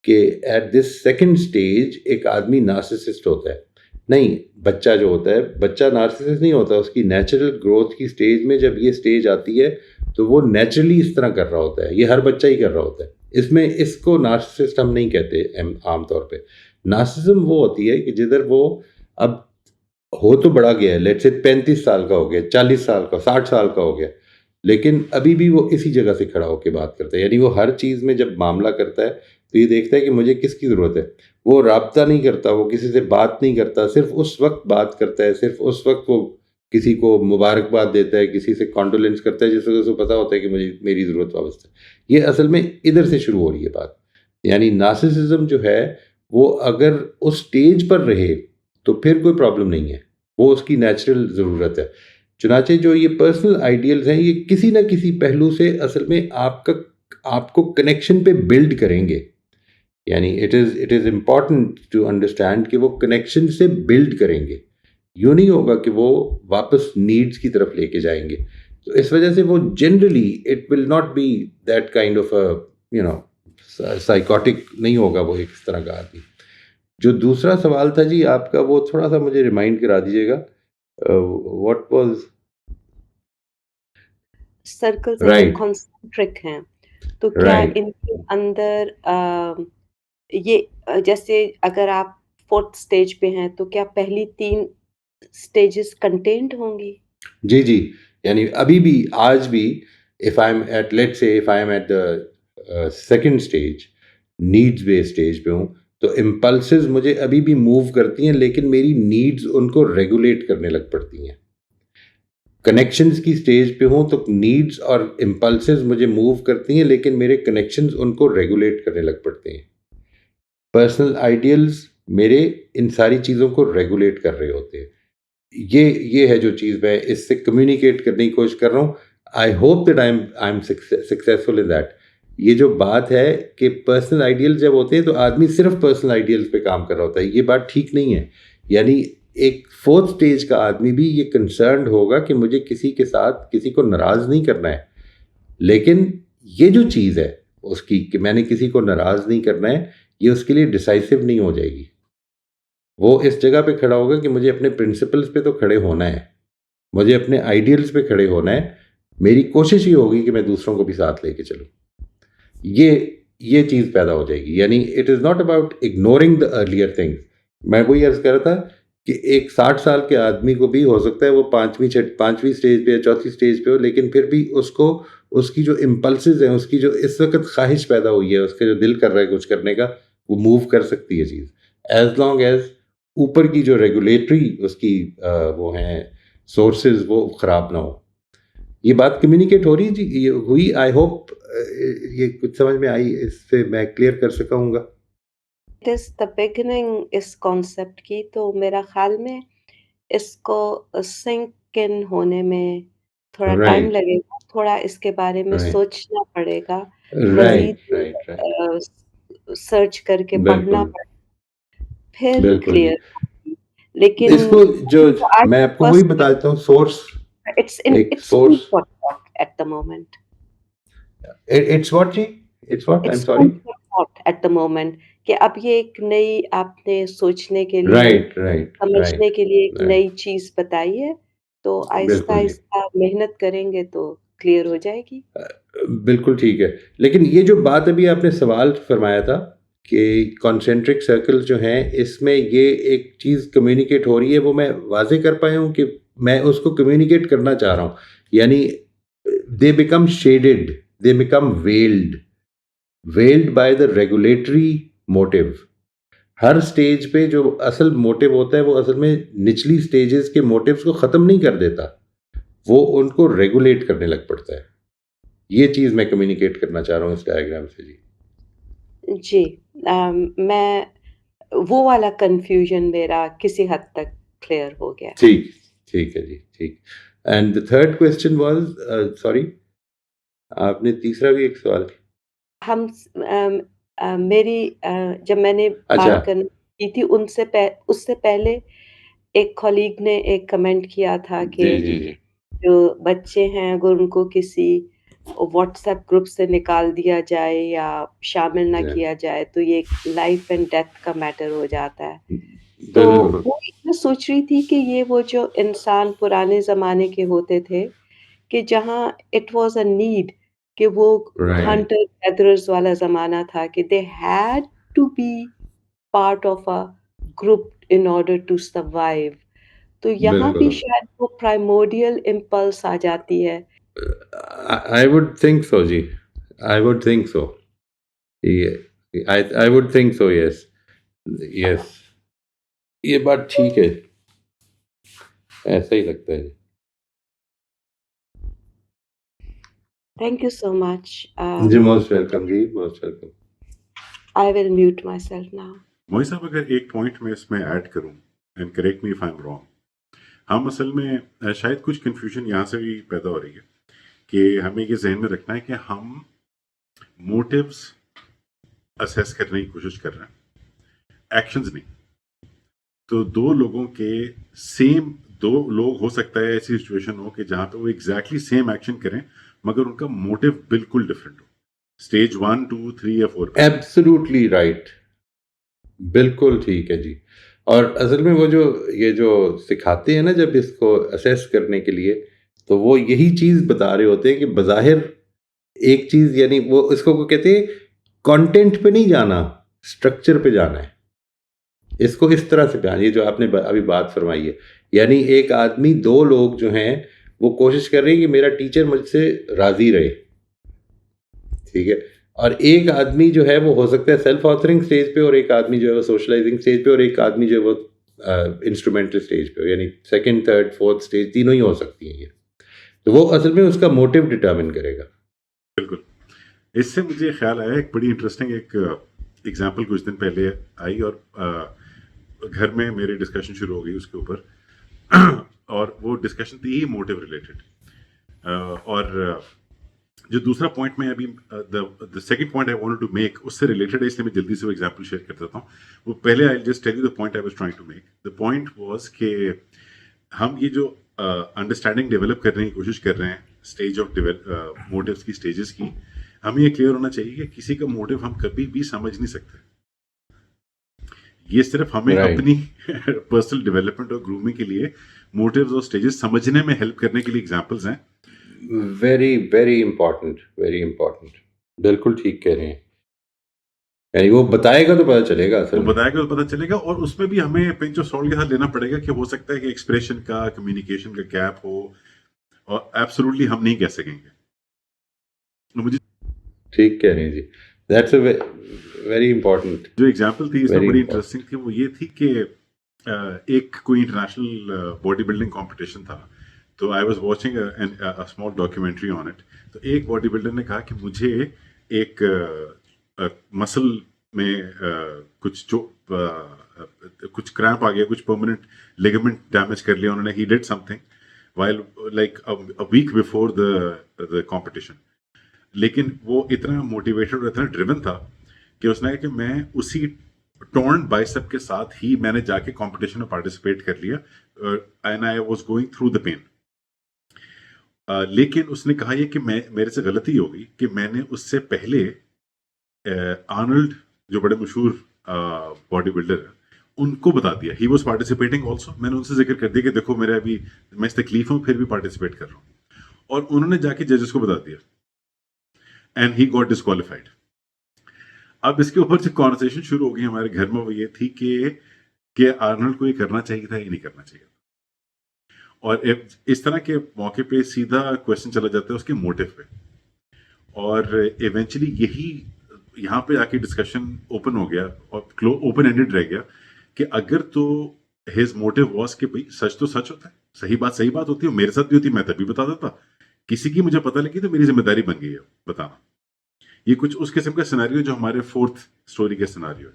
कि एट दिस सेकंड स्टेज एक आदमी नार्सिसिस्ट होता है। नहीं, बच्चा जो होता है, बच्चा नार्सिसिस्ट नहीं होता। उसकी नेचुरल ग्रोथ की स्टेज में जब ये स्टेज आती है तो वो नेचुरली इस तरह कर रहा होता है। ये हर बच्चा ही कर रहा होता है। इसमें इसको नार्सिसिस्ट हम नहीं कहते आम तौर पे। नार्सिसिज्म वो होती है कि जिधर वो अब हो तो बड़ा गया है, लेट्स से 35 साल का हो गया, 40 साल का, 60 साल का हो गया, लेकिन अभी भी वो इसी जगह से खड़ा होकर बात करता है। यानी वो हर चीज़ में जब मामला करता है तो ये देखता है कि मुझे किसकी ज़रूरत है। वो राब्ता नहीं करता, वो किसी से बात नहीं करता, सिर्फ उस वक्त बात करता है, सिर्फ उस वक्त वो किसी को मुबारकबाद देता है, किसी से कॉन्डोलेंस करता है जिस वजह से पता होता है कि मुझे मेरी ज़रूरत वापस है। ये असल में इधर से शुरू हो रही है बात। यानी नार्सिसिज्म जो है वो अगर उस स्टेज पर रहे तो फिर कोई प्रॉब्लम नहीं है, वो उसकी नेचुरल ज़रूरत है। चुनाचे जो ये पर्सनल आइडियल्स हैं ये किसी न किसी पहलू से असल में आपको कनेक्शन पे बिल्ड करेंगे। यानी it is important to understand कि वो कनेक्शन से बिल्ड करेंगे। यूँ नहीं होगा कि वो वापस नीड्स की तरफ लेके जाएंगे। तो इस वजह से वो generally it will not be that kind of a you know psychotic नहीं होगा वो एक इस तरह का आदमी। जो दूसरा सवाल था जी आपका, वो थोड़ा सा मुझे रिमाइंड करा दीजिएगा। What was? सर्कल्स हैं जो राइट, कॉन्सेंट्रिक हैं, तो क्या राइट। इनके अंदर ये जैसे अगर आप 4th स्टेज पे हैं, तो क्या पहली 3 स्टेजेस कंटेन्ड होंगी? जी, जी। यानी अभी भी, आज भी if I'm at, let's say if I'm at the second stage, needs based stage पे हूँ, तो इम्पल्सेस मुझे अभी भी मूव करती हैं, लेकिन मेरी नीड्स उनको रेगुलेट करने लग पड़ती हैं। कनेक्शंस की स्टेज पे हूँ तो नीड्स और इम्पल्सेस मुझे मूव करती हैं, लेकिन मेरे कनेक्शंस उनको रेगुलेट करने लग पड़ते हैं। पर्सनल आइडियल्स मेरे इन सारी चीज़ों को रेगुलेट कर रहे होते हैं। ये है जो चीज़ मैं इससे कम्युनिकेट करने की कोशिश कर रहा हूँ। I hope that I am successful in that. ये जो बात है कि पर्सनल आइडियल्स जब होते हैं तो आदमी सिर्फ पर्सनल आइडियल्स पे काम कर रहा होता है, ये बात ठीक नहीं है। यानी एक फोर्थ स्टेज का आदमी भी ये कंसर्न्ड होगा कि मुझे किसी के साथ किसी को नाराज़ नहीं करना है, लेकिन ये जो चीज़ है उसकी कि मैंने किसी को नाराज़ नहीं करना है, ये उसके लिए डिसाइसिव नहीं हो जाएगी। वो इस जगह पे खड़ा होगा कि मुझे अपने प्रिंसिपल्स पे तो खड़े होना है, मुझे अपने आइडियल्स पे खड़े होना है। मेरी कोशिश ये होगी कि मैं दूसरों को भी साथ लेके चलूँ। ये चीज़ पैदा हो जाएगी। यानी it is not about ignoring the earlier things. मैं वही अर्ज़ कर रहा था कि एक 60 साल के आदमी को भी हो सकता है वो पाँचवीं स्टेज पे या चौथी स्टेज पे हो, लेकिन फिर भी उसको उसकी जो इम्पल्सेस हैं, उसकी जो इस वक्त ख्वाहिश पैदा हुई है, उसका जो दिल कर रहा है कुछ करने का, वो मूव कर सकती है चीज़, एज लॉन्ग एज ऊपर की जो रेगुलेटरी उसकी वो हैं सोर्सेज वो ख़राब ना हो। ये बात कम्युनिकेट हो रही है जी, ये हुई। आई होप ये कुछ समझ में आई, इससे मैं क्लियर कर सका हूँगा। इट इज़ द बिगिनिंग इस कॉन्सेप्ट की, तो मेरा ख्याल में इसको सिंक इन होने में थोड़ा टाइम राइट लगेगा, थोड़ा इसके बारे में राइट सोचना पड़ेगा, राइट मज़ीद राइट राइट सर्च करके पढ़ना बिल्कुल पड़ेगा, फिर बिल्कुल जी। क्लियर होगी। लेकिन इसको जो जो आज मैं आपको वही बता देता हूँ, सोर्स इट्स एक food source for thought at the moment. It's what जी, it's what, I am it's sorry. Food for thought at the moment कि अब ये एक नई आपने सोचने के लिए, राइट राइट समझने राइट के लिए एक राइट नई चीज़ बताई है, तो बिल्कुल जी, आहिस्ता-आहिस्ता मेहनत करेंगे तो क्लियर हो जाएगी। बिल्कुल ठीक है। लेकिन ये जो बात अभी आपने सवाल फरमाया था कि कॉन्सेंट्रिक सर्कल जो हैं, इसमें ये एक चीज़ कम्युनिकेट हो रही है, वो मैं वाज़े कर पाया हूँ कि मैं उसको कम्युनिकेट करना चाह रहा हूँ। यानी they become shaded, they become weld by the regulatory motive. Her stage पे जो असल मोटिव होता है वो असल में निचली स्टेजेस के मोटिव्स को ख़त्म नहीं कर देता, वो उनको रेगुलेट करने लग पड़ता है। ये चीज़ मैं कम्युनिकेट करना चाह रहा हूँ इस डायग्राम से जी। जी, मैं वो वाला कन्फ्यूज़न मेरा किसी हद तक क्लियर हो गया। ठीक, ठीक है जी, ठीक। And the third question was sorry, आपने तीसरा भी एक सवाल हम मेरी जब मैंने अच्छा, बात करनी की थी उससे पहले एक कॉलीग ने एक कमेंट किया था कि जी, जी, जी। जो बच्चे हैं अगर उनको किसी व्हाट्सएप ग्रुप से निकाल दिया जाए या शामिल ना जी, किया जाए तो ये लाइफ एंड डेथ का मैटर हो जाता है। तो बिल्कुल, वो मैं सोच रही थी कि ये वो जो इंसान पुराने ज़माने के होते थे कि जहाँ इट वाज़ अ नीड कि वो राइट, हंटर गैदरर्स वाला ज़माना था कि they had to be part of a group in order to survive. तो यहाँ भी बिल्कुल। शायद वो प्राइमोर्डियल इम्पल्स आ जाती है। आई वुड थिंक सो जी, आई वुड थिंक सो। ये I would think so, yes, yes, ये बात ठीक है, ऐसा ही लगता है। Thank you so much. जी, मोस्ट वेलकम जी, most welcome. I will mute myself now. Mohit साहब, अगर एक पॉइंट में इसमें ऐड करूं, and correct me if I am wrong, हम असल में शायद कुछ कंफ्यूजन यहाँ से भी पैदा हो रही है कि हमें ये जहन में रखना है कि हम मोटिव्स असेस करने की कोशिश कर रहे हैं, एक्शंस नहीं। तो दो लोग हो सकता है ऐसी सिचुएशन हो कि जहां पे वो एग्जैक्टली सेम एक्शन करें मगर उनका मोटिव बिल्कुल डिफरेंट हो, स्टेज 1, 2, 3 या 4 पे। एब्सोल्युटली राइट, बिल्कुल ठीक है जी। और असल में वो ये जो सिखाते हैं ना जब इसको असेस करने के लिए, तो वो यही चीज़ बता रहे होते हैं कि बज़ाहिर एक चीज़, यानी वो इसको वो कहते हैं कंटेंट पे नहीं जाना, स्ट्रक्चर पे जाना है। इसको इस तरह से बयान, ये जो आपने अभी बात फरमाई है, यानी एक आदमी, दो लोग जो हैं वो कोशिश कर रही है कि मेरा टीचर मुझसे राज़ी रहे, ठीक है? और एक आदमी जो है वो हो सकता है सेल्फ ऑथरिंग स्टेज पे, और एक आदमी जो है वो सोशलाइजिंग स्टेज पे, और एक आदमी जो है वो इंस्ट्रूमेंटल स्टेज पे, यानी सेकंड, थर्ड, फोर्थ स्टेज तीनों ही हो सकती हैं ये। तो वो असल में उसका मोटिव डिटर्मिन करेगा। बिल्कुल। इससे मुझे ख्याल आया एक बड़ी इंटरेस्टिंग एक एग्जांपल कुछ दिन पहले आई, और घर में मेरी डिस्कशन शुरू हो गई उसके ऊपर और वो डिस्कशन थी ही मोटिव रिलेटेड। और जो दूसरा पॉइंट मैं अभी the second point I wanted to make उससे रिलेटेड है, इसलिए मैं जल्दी से वो एग्जांपल शेयर कर देता हूँ। वो पहले I just tell you the point I was trying to make. The point was कि हम ये जो अंडरस्टैंडिंग डेवलप करने की कोशिश कर रहे हैं स्टेज ऑफ मोटिव्स की, स्टेजेस की, हमें ये क्लियर होना चाहिए कि किसी का मोटिव हम कभी भी समझ नहीं सकते। ये सिर्फ हमें Right. अपनी पर्सनल डेवलपमेंट और ग्रूमिंग के लिए मोटिव्स और स्टेजेस समझने में हेल्प करने के लिए एग्जांपल्स हैं। Very very important, very important. बिल्कुल ठीक कह रहे हैं, यानी वो बताएगा तो पता चलेगा वो असल में। बताएगा तो पता चलेगा, और उसमें भी हमें पिंच ऑफ सॉल्ट के साथ लेना पड़ेगा कि हो सकता है कि एक्सप्रेशन का, कम्युनिकेशन का गैप हो, और एब्सोल्युटली हम नहीं कह सकेंगे। तो मुझे ठीक कह रहे हैं जी, दैट्स अ वेरी इंपॉर्टेंट। जो एग्जांपल थी इसमें Very बड़ी important. इंटरेस्टिंग थी, वो ये थी कि एक कोई इंटरनेशनल बॉडी बिल्डिंग कॉम्पिटिशन था, तो I was watching a small documentary on it. तो एक बॉडी बिल्डर ने कहा कि मुझे एक मसल में कुछ क्रैम्प आ गया, कुछ परमानेंट लिगामेंट डैमेज कर लिया उन्होंने। He did something while like a week before the competition, लेकिन वो इतना मोटिवेटेड और इतना ड्रिवन था कि उसने कहा कि मैं उसी टॉर्न बाइसेप के साथ ही मैंने जाके कंपटीशन में पार्टिसिपेट कर लिया, and I was going through the pain. लेकिन उसने कहा ये कि मेरे से गलती हो गई कि मैंने उससे पहले आर्नल्ड जो बड़े मशहूर बॉडी बिल्डर है उनको बता दिया, ही वाज पार्टिसिपेटिंग आल्सो। मैंने उनसे जिक्र कर दिया कि देखो मेरा अभी मैं इस तकलीफ में फिर भी पार्टिसिपेट कर रहा हूँ, और उन्होंने जाके जजेस को बता दिया एंड ही गॉट डिस्क्वालिफाइड। अब इसके ऊपर जो कॉन्वर्सेशन शुरू हो गई हमारे घर में वो ये थी कि आर्नल्ड को ये करना चाहिए था या नहीं करना चाहिए था। और इस तरह के मौके पे सीधा क्वेश्चन चला जाता है उसके मोटिव पे, और इवेंचुअली यही यहाँ पे आके डिस्कशन ओपन हो गया और ओपन एंडेड रह गया कि अगर तो हिज मोटिव वाज कि भाई सच तो सच होता है, सही बात होती है, मेरे साथ भी होती, मैं तभी बता देता, किसी की मुझे पता लगी तो मेरी जिम्मेदारी बन गई है बताना। ये कुछ उस किस्म का सिनेरियो जो हमारे फोर्थ स्टोरी का सिनेरियो है।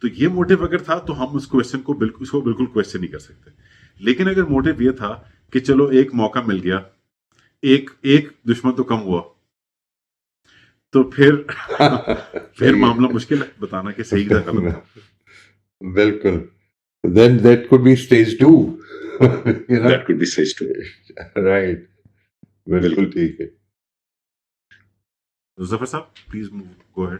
तो ये मोटिव अगर था तो हम उस क्वेश्चन को बिल्कुल क्वेश्चन नहीं कर सकते। लेकिन अगर मोटिव ये था कि चलो एक मौका मिल गया, एक दुश्मन तो कम हुआ, तो फिर मामला मुश्किल है बताना कि सही था गलत था। बिल्कुल, then that could be stage 2 you know, That could be stage 2. right, बिल्कुल ठीक है। जफर साहब प्लीज गो अहेड।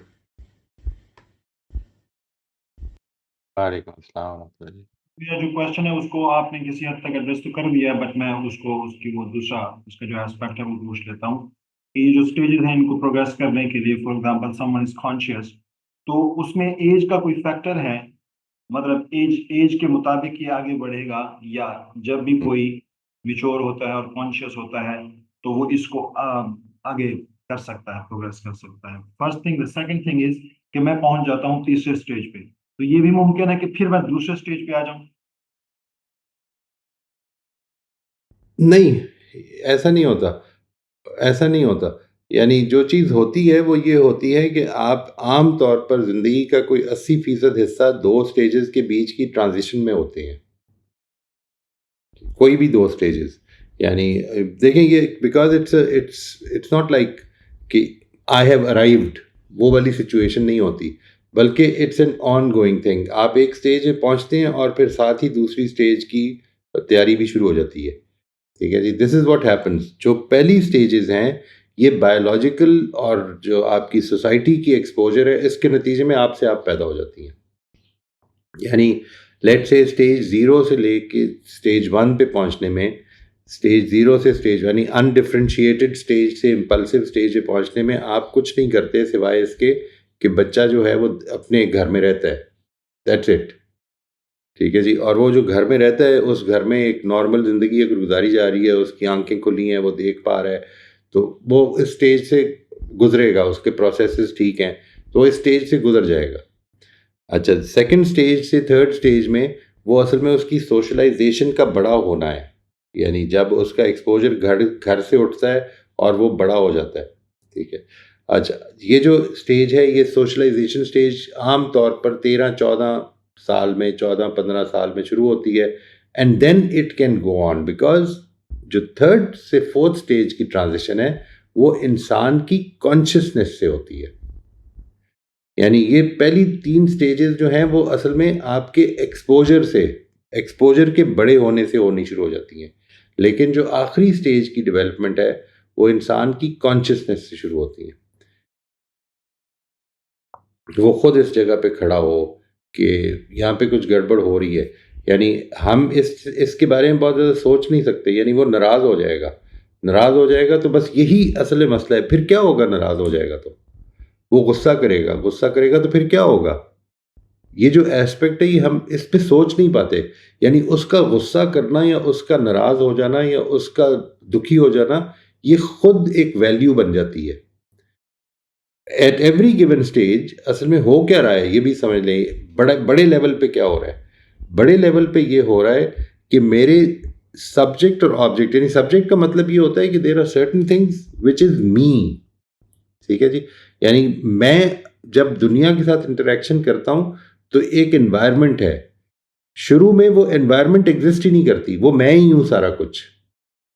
वालेकुम अस्सलाम वरहमतुल्लाह जी। मेरा जो क्वेश्चन है उसको आपने किसी हद तक एड्रेस तो कर दिया, बट मैं उसको उसकी वो दूसरा उसका जो एस्पेक्ट है वो पूछ लेता हूँ कि ये जो स्टेजेस हैं इनको प्रोग्रेस करने के लिए, for example someone is conscious, तो उसमें एज का कोई फैक्टर है? मतलब एज के मुताबिक ये आगे बढ़ेगा, या जब भी कोई मिच्योर होता है और कॉन्शियस होता है तो वो इसको आगे कर सकता है, प्रोग्रेस कर सकता है? First thing. The second thing is कि मैं पहुंच जाता हूँ तीसरे स्टेज पे, तो ये भी मुमकिन है कि फिर मैं दूसरे स्टेज पे आ जाऊं? नहीं, ऐसा नहीं होता, ऐसा नहीं होता। यानी जो चीज़ होती है वो ये होती है कि आप आम तौर पर ज़िंदगी का कोई 80% हिस्सा 2 स्टेजेस के बीच की ट्रांज़िशन में होते हैं। कोई भी 2 स्टेजेस, यानी देखें ये बिकॉज़ इट्स नॉट लाइक कि आई हैव अराइव्ड, वो वाली सिचुएशन नहीं होती, बल्कि इट्स एन ऑनगोइंग थिंग। आप एक स्टेज में पहुंचते हैं और फिर साथ ही दूसरी स्टेज की तैयारी भी शुरू हो जाती है, ठीक है जी। This is what happens. जो पहली स्टेजेस हैं ये बायोलॉजिकल और जो आपकी सोसाइटी की एक्सपोजर है इसके नतीजे में आपसे आप पैदा हो जाती हैं। यानी लेट्स से स्टेज 0 से लेके स्टेज 1 पे पहुंचने में, स्टेज 0 से स्टेज यानी अनडिफरेंशिएटेड स्टेज से इम्पल्सिव स्टेज पे पहुंचने में आप कुछ नहीं करते सिवाय इसके कि बच्चा जो है वो अपने घर में रहता है, दैट्स इट। ठीक है जी। और वो जो घर में रहता है, उस घर में एक नॉर्मल ज़िंदगी अगर गुजारी जा रही है, उसकी आंखें खुली हैं, वो देख पा रहा है, तो वो इस स्टेज से गुजरेगा, उसके प्रोसेसेस ठीक हैं, तो वो इस स्टेज से गुजर जाएगा। अच्छा, सेकंड स्टेज से थर्ड स्टेज में वो असल में उसकी सोशलाइजेशन का बड़ा होना है, यानी जब उसका एक्सपोजर घर से उठता है और वो बड़ा हो जाता है। ठीक है। अच्छा, ये जो स्टेज है, ये सोशलाइजेशन स्टेज आम तौर पर 13-14 साल में, 14-15 साल में शुरू होती है, and then it can go on, because जो थर्ड से फोर्थ स्टेज की ट्रांजिशन है वो इंसान की कॉन्शियसनेस से होती है। यानी ये पहली 3 स्टेजेस जो हैं वो असल में आपके एक्सपोजर के बड़े होने से होनी शुरू हो जाती हैं, लेकिन जो आखिरी स्टेज की डेवलपमेंट है वो इंसान की कॉन्शियसनेस से शुरू होती है। वो खुद इस जगह पे खड़ा हो कि यहाँ पे कुछ गड़बड़ हो रही है, यानी हम इसके बारे में बहुत ज़्यादा सोच नहीं सकते, यानी वो नाराज़ हो जाएगा तो बस यही असल मसला है। फिर क्या होगा? नाराज़ हो जाएगा तो वो गुस्सा करेगा तो फिर क्या होगा? ये जो एस्पेक्ट है, ये हम इस पे सोच नहीं पाते। यानी उसका गुस्सा करना या उसका नाराज़ हो जाना या उसका दुखी हो जाना, ये खुद एक वैल्यू बन जाती है। एट एवरी गिवन स्टेज असल में हो क्या रहा है ये भी समझ लें। बड़े लेवल पे क्या हो रहा है? बड़े लेवल पे ये हो रहा है कि मेरे सब्जेक्ट और ऑब्जेक्ट, यानी सब्जेक्ट का मतलब ये होता है कि there are certain things which is me. ठीक है जी। यानी मैं जब दुनिया के साथ इंटरेक्शन करता हूँ तो एक एनवायरनमेंट है, शुरू में वो एनवायरनमेंट एग्जिस्ट ही नहीं करती, वो मैं ही हूँ सारा कुछ,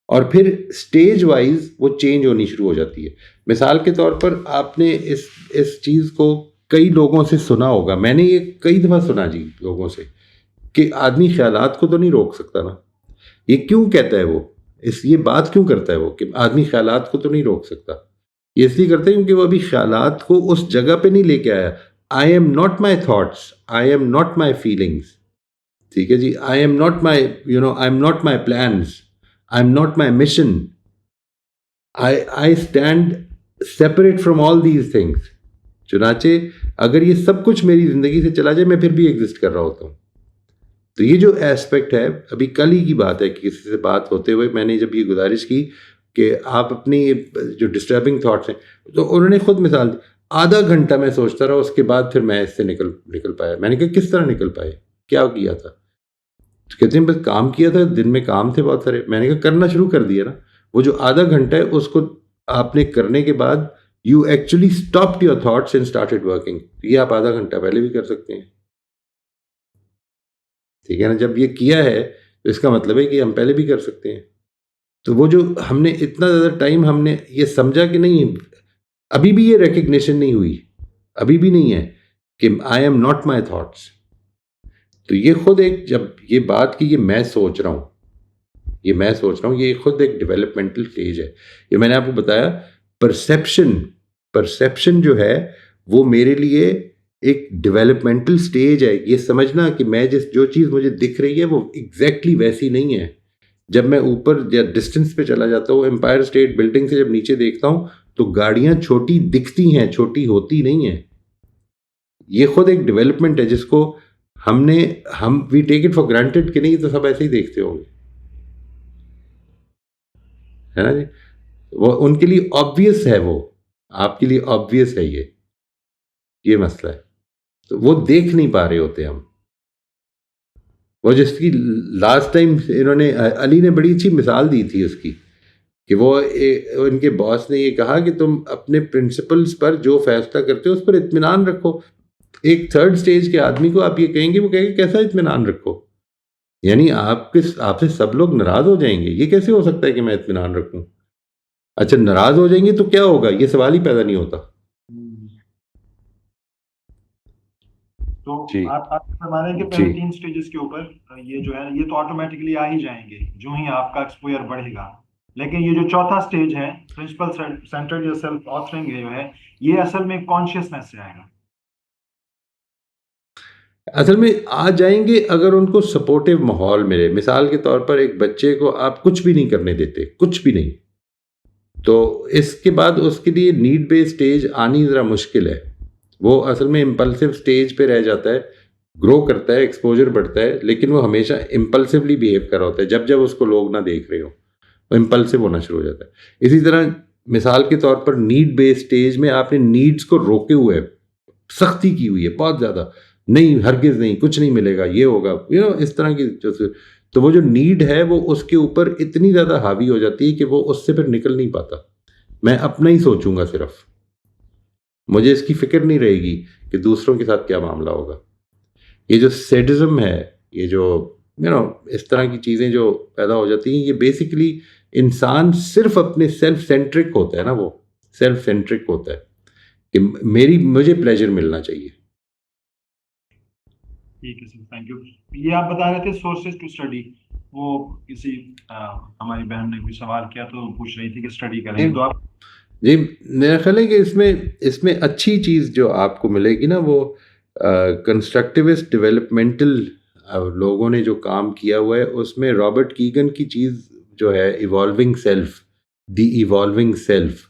और फिर स्टेज वाइज वो चेंज होनी शुरू हो जाती है। मिसाल के तौर पर आपने इस चीज़ को कई लोगों से सुना होगा, मैंने ये कई दफ़ा सुना जी लोगों से, कि आदमी ख्यालात को तो नहीं रोक सकता ना। ये क्यों कहता है वो? ये बात क्यों करता है वो कि आदमी ख्यालात को तो नहीं रोक सकता? ये इसलिए करते हैं क्योंकि वो अभी ख्यालात को उस जगह पे नहीं लेके आया। I am not my thoughts, I am not my feelings. ठीक है जी। I am not my I am not my plans, I am not my mission, I stand separate from all these things. चुनाचे अगर ये सब कुछ मेरी ज़िंदगी से चला जाए, मैं फिर भी एग्जिस्ट कर रहा होता हूँ। तो ये जो एस्पेक्ट है, अभी कल ही की बात है कि किसी से बात होते हुए मैंने जब ये गुजारिश की कि आप अपनी जो डिस्टर्बिंग थॉट्स हैं, तो उन्होंने खुद मिसाल दी, आधा घंटा मैं सोचता रहा, उसके बाद फिर मैं इससे निकल पाया। मैंने कहा किस तरह निकल पाए, क्या किया था? तो कहते हैं बस काम किया था, दिन में काम थे बहुत सारे। मैंने कहा करना शुरू कर दिया ना। वो जो आधा घंटा है उसको आपने करने के बाद you actually stopped your thoughts and started working. ये आप आधा घंटा पहले भी कर सकते हैं। ठीक है ना। जब ये किया है तो इसका मतलब है कि हम पहले भी कर सकते हैं। तो वो जो हमने इतना ज़्यादा टाइम हमने ये समझा कि नहीं, अभी भी ये रिकग्निशन नहीं हुई, अभी भी नहीं है कि आई एम नॉट माई थॉट्स। तो ये खुद एक, जब ये बात की ये मैं सोच रहा हूँ, ये खुद एक डेवलपमेंटल स्टेज है। ये मैंने आपको बताया, परसेप्शन जो है वो मेरे लिए एक डेवलपमेंटल स्टेज है। ये समझना कि मैं जो चीज़ मुझे दिख रही है वो एग्जैक्टली वैसी नहीं है। जब मैं ऊपर या डिस्टेंस पे चला जाता हूँ, एम्पायर स्टेट बिल्डिंग से जब नीचे देखता हूँ तो गाड़ियाँ छोटी दिखती हैं, छोटी होती नहीं हैं। ये खुद एक डेवलपमेंट है जिसको हम we take it for granted कि नहीं, तो सब ऐसे ही देखते होंगे, है ना जी। वो उनके लिए ऑब्वियस है, वो आपके लिए ऑब्वियस है, ये मसला है। तो वो देख नहीं पा रहे होते हम। वो जिसकी लास्ट टाइम इन्होंने अली ने बड़ी अच्छी मिसाल दी थी उसकी, कि वो उनके बॉस ने ये कहा कि तुम अपने प्रिंसिपल्स पर जो फैसला करते हो उस पर इत्मीनान रखो। एक थर्ड स्टेज के आदमी को आप ये कहेंगे, वो कहेंगे कैसा इत्मीनान रखो? यानी आपसे सब लोग नाराज हो जाएंगे, ये कैसे हो सकता है कि मैं इत्मीनान रखूं? अच्छा, नाराज हो जाएंगे तो क्या होगा? ये सवाल ही पैदा नहीं होता। तो जी आप माने कि पहले 3 स्टेजेस के ऊपर ये जो है, ये तो ऑटोमेटिकली आ ही जाएंगे जो ही आपका एक्सपोजर बढ़ेगा। लेकिन ये जो चौथा स्टेज है, प्रिंसिपल सेंटर्ड या सेल्फ ऑथरिंग जो है, ये असल में कॉन्शियसनेस से आएगा। असल में आ जाएंगे अगर उनको सपोर्टिव माहौल मिले। मिसाल के तौर पर एक बच्चे को आप कुछ भी नहीं करने देते, कुछ भी नहीं, तो इसके बाद उसके लिए नीड बेस्ड स्टेज आनी ज़रा मुश्किल है। वो असल में इम्पल्सिव स्टेज पे रह जाता है ग्रो करता है, एक्सपोजर बढ़ता है, लेकिन वो हमेशा इम्पल्सिवली बिहेव कर रहा होता है। जब जब उसको लोग ना देख रहे हो वो इम्पल्सिव होना शुरू हो जाता है। इसी तरह मिसाल के तौर पर नीड बेस्ड स्टेज में आपने नीड्स को रोके हुए है, सख्ती की हुई है बहुत ज़्यादा, नहीं हरगिज़ नहीं, कुछ नहीं मिलेगा, ये होगा, इस तरह की तो वो जो नीड है वो उसके ऊपर इतनी ज़्यादा हावी हो जाती है कि वो उससे फिर निकल नहीं पाता। मैं अपना ही सोचूंगा सिर्फ, मुझे इसकी फिक्र नहीं रहेगी कि दूसरों के साथ क्या मामला होगा। ये जो सेडिज्म है, ये जो इस तरह की चीज़ें जो पैदा हो जाती हैं, ये बेसिकली इंसान सिर्फ अपने सेल्फ सेंट्रिक होता है ना, वो सेल्फ सेंट्रिक होता है कि मुझे प्लेजर मिलना चाहिए। ठीक है सर, थैंक यू। ये आप बता रहे थे सोर्सेज टू स्टडी, वो किसी हमारी बहन ने कोई सवाल किया तो पूछ रही थी कि स्टडी करें, तो आप जी मेरा ख्याल है कि इसमें अच्छी चीज़ जो आपको मिलेगी ना, वो कंस्ट्रक्टिविस्ट डेवलपमेंटल लोगों ने जो काम किया हुआ है, उसमें रॉबर्ट कीगन की चीज़ जो है evolving self, the evolving self,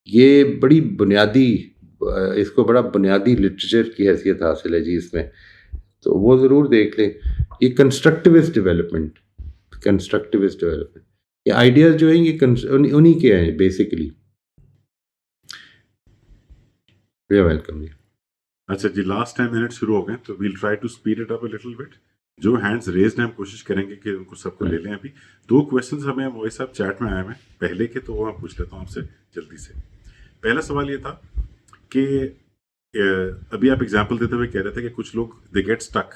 ये बड़ी बुनियादी इसको बड़ा बुनियादी लिटरेचर की हैसियत हासिल है जी इसमें, तो वो ज़रूर देख लें। ये कंस्ट्रक्टिविस्ट डेवलपमेंट, ये आइडियाज़ जो हैं ये उन्हीं के हैं बेसिकली। वेलकम जी। अच्छा जी, लास्ट 10 मिनट शुरू हो गए तो we'll try to speed it up a little bit. जो हैंड्स रेज्ड हैं हम कोशिश करेंगे कि उनको सबको ले लें। अभी 2 क्वेश्चंस हमें मोहित साहब चैट में आए हैं पहले के, तो वो मैं पूछ लेता हूँ आपसे जल्दी से। पहला सवाल ये था कि अभी आप एग्जांपल देते हुए कह रहे थे कि कुछ लोग they get stuck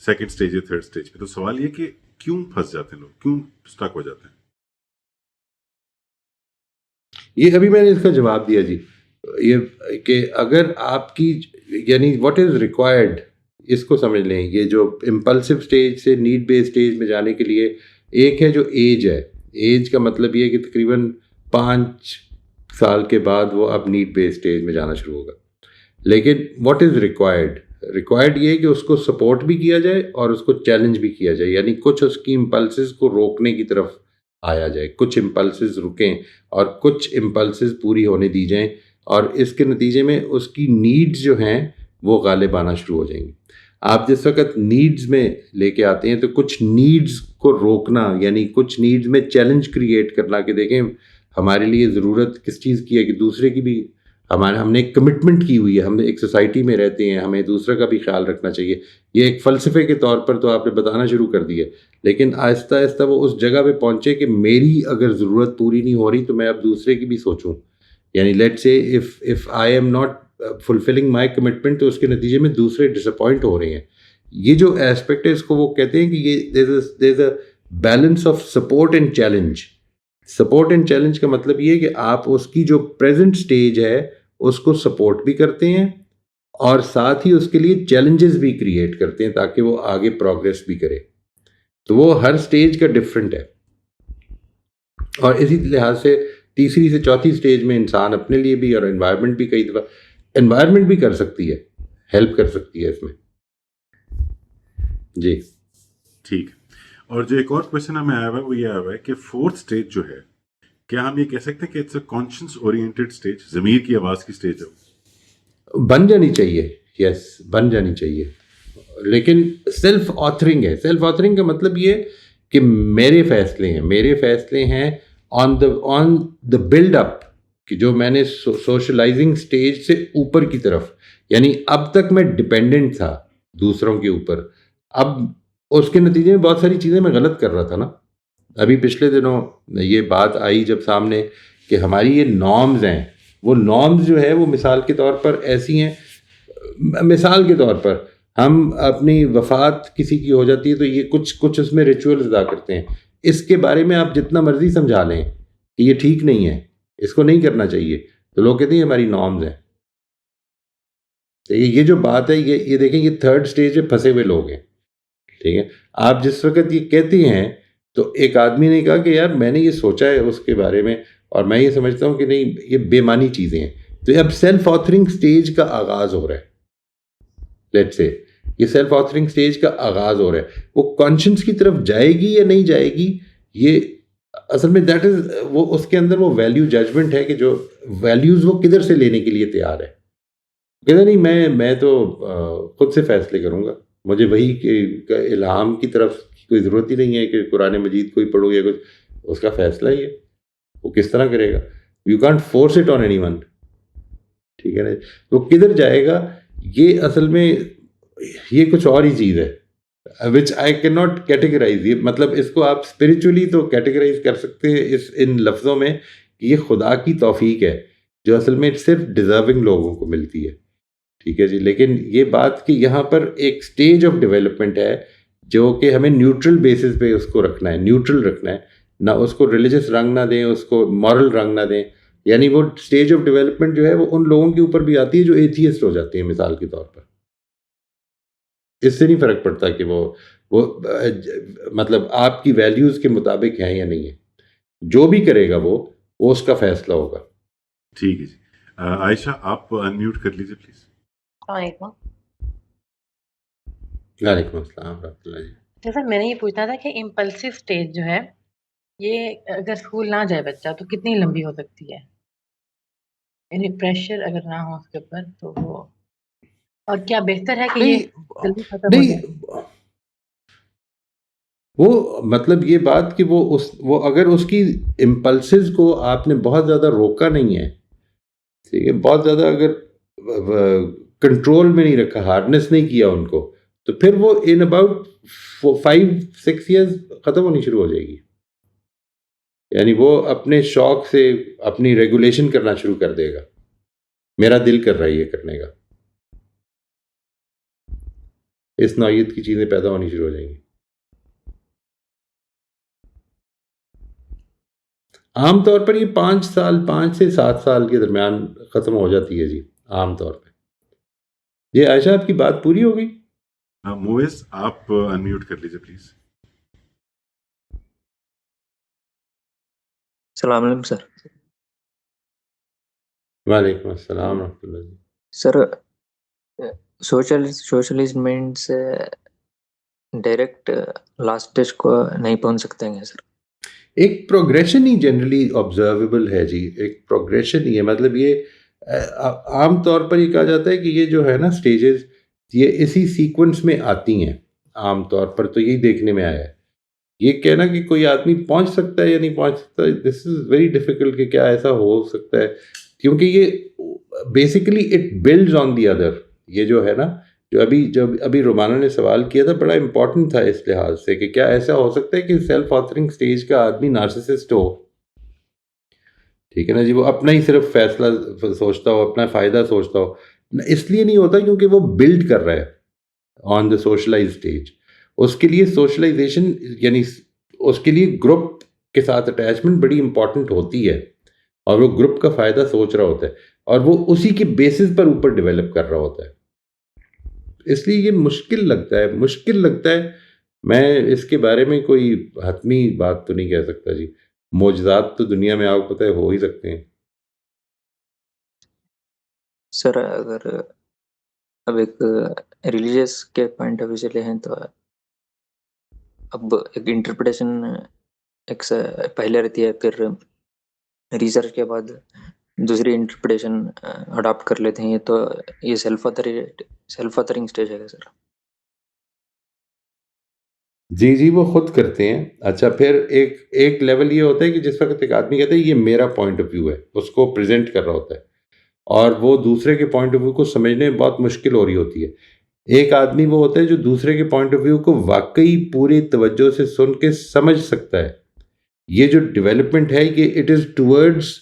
second stage या थर्ड स्टेज पे, तो सवाल ये कि क्यों फंस जाते हैं लोग, क्यों स्टक हो जाते हैं? ये अभी मैंने इसका जवाब दिया जी, ये कि अगर आपकी यानी व्हाट इज़ रिक्वायर्ड, इसको समझ लें। ये जो इम्पल्सिव स्टेज से नीड बेस्ड स्टेज में जाने के लिए एक है जो एज है, एज का मतलब ये है कि तकरीबन 5 साल के बाद वो अब नीड बेस्ड स्टेज में जाना शुरू होगा। लेकिन व्हाट इज़ रिक्वायर्ड ये है कि उसको सपोर्ट भी किया जाए और उसको चैलेंज भी किया जाए, यानी कुछ उसकी इम्पल्सिस को रोकने की तरफ आया जाए, कुछ इम्पल्सिस रुकें और कुछ इम्पल्सिस पूरी होने दी जाएं, और इसके नतीजे में उसकी नीड्स जो हैं वो गालिब आना शुरू हो जाएंगी। आप जिस वक्त नीड्स में लेके आते हैं तो कुछ नीड्स को रोकना, यानी कुछ नीड्स में चैलेंज क्रिएट करना कि देखें हमारे लिए ज़रूरत किस चीज़ की है, कि दूसरे की भी हमने एक कमिटमेंट की हुई है, हम एक सोसाइटी में रहते हैं, हमें दूसरे का भी ख्याल रखना चाहिए। ये एक फ़लसफ़े के तौर पर तो आपने बताना शुरू कर दिया, लेकिन आहिस्ता आहिस्ता वो उस जगह पे पहुँचे कि मेरी अगर ज़रूरत पूरी नहीं हो रही तो मैं अब दूसरे की भी सोचूं। यानी let's say if I am not fulfilling my commitment, तो उसके नतीजे में दूसरे डिसअपॉइंट हो रहे हैं। ये जो एस्पेक्ट है इसको वो कहते हैं कि ये there is a balance of support and challenge. Support and challenge का मतलब ये है कि आप उसकी जो प्रेजेंट स्टेज है उसको सपोर्ट भी करते हैं और साथ ही उसके लिए चैलेंजेस भी क्रिएट करते हैं ताकि वो आगे प्रोग्रेस भी करे। तो वो हर स्टेज का डिफरेंट है, और इसी लिहाज से तीसरी से चौथी स्टेज में इंसान अपने लिए भी और एनवायरनमेंट भी, कई दफ़ा एनवायरनमेंट भी कर सकती है, हेल्प कर सकती है इसमें जी। ठीक। और जो एक और क्वेश्चन हमें आया हुआ है वो ये आया हुआ है कि फोर्थ स्टेज जो है, क्या हम ये कह सकते हैं कि it's a conscious oriented stage, ज़मीर की आवाज़ की स्टेज है? बन जानी चाहिए, यस बन जानी चाहिए, लेकिन सेल्फ ऑथरिंग है। सेल्फ ऑथरिंग का मतलब ये कि मेरे फैसले हैं ऑन द बिल्ड अप, कि जो मैंने सोशलाइजिंग स्टेज से ऊपर की तरफ, यानी अब तक मैं डिपेंडेंट था दूसरों के ऊपर, अब उसके नतीजे में बहुत सारी चीज़ें मैं गलत कर रहा था ना। अभी पिछले दिनों ये बात आई जब सामने कि हमारी ये नॉर्म्स हैं, वो नॉर्म्स जो है वो मिसाल के तौर पर ऐसी हैं, मिसाल के तौर पर हम अपनी वफ़ात किसी की हो जाती है तो ये कुछ उसमें रिचुअल्स अदा करते हैं। इसके बारे में आप जितना मर्जी समझा लें कि ये ठीक नहीं है, इसको नहीं करना चाहिए, तो लोग कहते हैं हमारी नॉर्म्स हैं। तो ये जो बात है ये देखें, ये थर्ड स्टेज पे फंसे हुए लोग हैं, ठीक है। आप जिस वक्त ये कहती हैं तो एक आदमी ने कहा कि यार मैंने ये सोचा है उसके बारे में और मैं ये समझता हूँ कि नहीं ये बेमानी चीज़ें हैं, तो अब सेल्फ ऑथरिंग स्टेज का आगाज़ हो रहा है। लेट्स से ये सेल्फ ऑथरिंग स्टेज का आगाज़ हो रहा है, वो कॉन्शियस की तरफ जाएगी या नहीं जाएगी, ये असल में दैट इज़ वो उसके अंदर वो वैल्यू जजमेंट है कि जो वैल्यूज़ वो किधर से लेने के लिए तैयार है। कहता नहीं, मैं तो खुद से फैसले करूँगा, मुझे वही के इल्हाम की तरफ कोई ज़रूरत ही नहीं है कि कुरान मजीद कोई पढ़ो या कुछ, उसका फैसला ही है, वो किस तरह करेगा। You can't force it on anyone, ठीक है ना। वो किधर जाएगा, ये असल में ये कुछ और ही चीज़ है विच आई कैन नॉट कैटेगराइज। ये मतलब इसको आप स्पिरिचुअली तो कैटेगराइज कर सकते हैं इन लफ्ज़ों में कि ये खुदा की तौफीक है जो असल में सिर्फ डिज़र्विंग लोगों को मिलती है, ठीक है जी। लेकिन ये बात कि यहाँ पर एक स्टेज ऑफ डेवलपमेंट है जो कि हमें न्यूट्रल बेसिस पे उसको रखना है, न्यूट्रल रखना है, ना उसको रिलीजियस रंग ना दें, उसको मॉरल रंग ना दें। यानी वो स्टेज ऑफ डेवलपमेंट जो है वो उन लोगों के ऊपर भी आती है जो एथियस्ट हो जाते हैं, मिसाल के तौर पर। इससे नहीं फ़र्क पड़ता कि वो मतलब आपकी वैल्यूज़ के मुताबिक है या नहीं है, जो भी करेगा वो उसका फैसला होगा। ठीक है जी। आयशा, आप अनम्यूट कर लीजिए प्लीज। वालेकुम। वालेकुम अस्सलाम रहमतुल्लाह जी। जैसा मैंने ये पूछना था कि इम्पल्सिव स्टेज जो है, ये अगर स्कूल ना जाए बच्चा तो कितनी लंबी हो सकती है? यानी प्रेशर अगर ना हो उसके ऊपर तो वो, और क्या बेहतर है कि ये जल्दी खत्म हो नहीं, जाए? वो मतलब ये बात कि वो अगर उसकी इम्पल्सिस को आपने बहुत ज़्यादा रोका नहीं है, ठीक है, बहुत ज़्यादा अगर कंट्रोल में नहीं रखा, हार्नेस नहीं किया उनको, तो फिर वो इन अबाउट 5-6 ईयर्स ख़त्म होनी शुरू हो जाएगी। यानी वो अपने शौक से अपनी रेगुलेशन करना शुरू कर देगा, मेरा दिल कर रहा है ये करने का, इस नौयत की चीज़ें पैदा होनी शुरू हो जाएंगी। आमतौर पर ये 5 से 7 साल के दरमियान ख़त्म हो जाती है जी, आमतौर पे। ये आयशा, आपकी बात पूरी हो गई? मोइस, आप अनम्यूट कर लीजिए प्लीज। सलाम अलैकुम सर। वालेकुम अस्सलाम रहमतुल्लाह जी। Sir, socialism means direct last stage को नहीं पहुंच सकते हैं सर? एक प्रोग्रेशन ही जनरली ऑब्जर्वेबल है जी, एक प्रोग्रेशन ही है। मतलब ये आम तौर पर ये कहा जाता है कि ये जो है ना स्टेजेस, ये इसी सीक्वेंस में आती हैं। आम तौर पर तो यही देखने में आया है। ये कहना कि कोई आदमी पहुंच सकता है या नहीं पहुंच सकता, दिस इज़ वेरी डिफ़िकल्ट कि क्या ऐसा हो सकता है, क्योंकि ये basically it builds on the other. ये जो है ना, जब अभी रोमाना ने सवाल किया था, बड़ा इंपॉर्टेंट था इस लिहाज से कि क्या ऐसा हो सकता है कि सेल्फ ऑथरिंग स्टेज का आदमी नार्सिसिस्ट हो, ठीक है ना जी, वो अपना ही सिर्फ फैसला सोचता हो, अपना फ़ायदा सोचता हो। इसलिए नहीं होता क्योंकि वो बिल्ड कर रहा है ऑन द सोशलाइज स्टेज। उसके लिए सोशलाइजेशन, यानी उसके लिए ग्रुप के साथ अटैचमेंट बड़ी इंपॉर्टेंट होती है, और वो ग्रुप का फ़ायदा सोच रहा होता है, और वो उसी के बेसिस पर ऊपर डेवलप कर रहा होता है। इसलिए ये मुश्किल लगता है। मैं इसके बारे में कोई हतमी बात तो नहीं कह सकता जी। मौजज़ात तो दुनिया में आपको पता है हो ही सकते हैं। सर, अगर अब एक रिलीजियस के पॉइंट ऑफ व्यू से लें तो अब एक इंटरप्रिटेशन एक से पहले रहती है, फिर रिसर्च के बाद दूसरी इंटरप्रिटेशन अडॉप्ट कर लेते हैं, तो ये सेल्फ ऑथरिंग स्टेज है सर? जी, वो खुद करते हैं। अच्छा, फिर एक लेवल ये होता है कि जिस वक्त एक आदमी कहता है ये मेरा पॉइंट ऑफ व्यू है, उसको प्रेजेंट कर रहा होता है, और वो दूसरे के पॉइंट ऑफ व्यू को समझने में बहुत मुश्किल हो रही होती है। एक आदमी वो होता है जो दूसरे के पॉइंट ऑफ व्यू को वाकई पूरी तवज्जो से सुन के समझ सकता है। ये जो डेवलपमेंट है, ये it is towards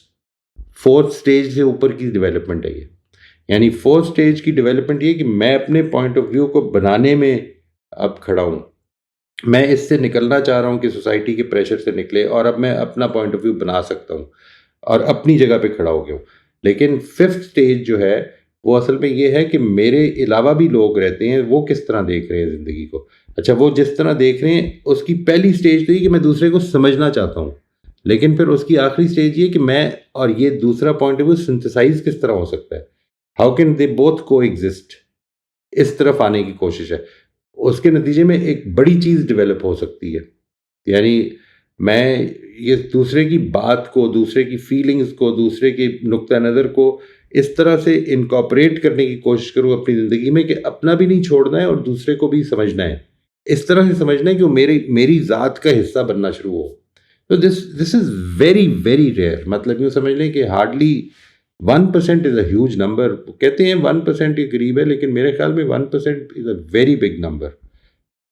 4th stage से ऊपर की डेवलपमेंट है ये। यानी 4th स्टेज की डेवलपमेंट ये कि मैं अपने पॉइंट ऑफ व्यू को बनाने में अब खड़ा हूँ, मैं इससे निकलना चाह रहा हूँ कि सोसाइटी के प्रेशर से निकले, और अब मैं अपना पॉइंट ऑफ व्यू बना सकता हूँ और अपनी जगह पे खड़ा हो गया हूँ। लेकिन 5th स्टेज जो है वो असल में ये है कि मेरे अलावा भी लोग रहते हैं, वो किस तरह देख रहे हैं ज़िंदगी को। अच्छा, वो जिस तरह देख रहे हैं, उसकी पहली स्टेज तो ये कि मैं दूसरे को समझना चाहता हूँ, लेकिन फिर उसकी आखिरी स्टेज ये कि मैं और ये दूसरा पॉइंट ऑफ व्यू सिंथेसाइज किस तरह हो सकता है, हाउ कैन दे बोथ को एग्जिस्ट, इस तरफ आने की कोशिश है। उसके नतीजे में एक बड़ी चीज़ डेवलप हो सकती है। यानी मैं ये दूसरे की बात को, दूसरे की फीलिंग्स को, दूसरे के नुक्ता नज़र को इस तरह से इनकॉर्पोरेट करने की कोशिश करूँ अपनी ज़िंदगी में कि अपना भी नहीं छोड़ना है और दूसरे को भी समझना है। इस तरह से समझना है कि वो मेरी ज़ात का हिस्सा बनना शुरू हो। तो this is very, very rare. मतलब यूँ समझ लें कि hardly 1% is a huge number. कहते हैं 1% ये करीब है, लेकिन मेरे ख्याल में 1% is a very big number.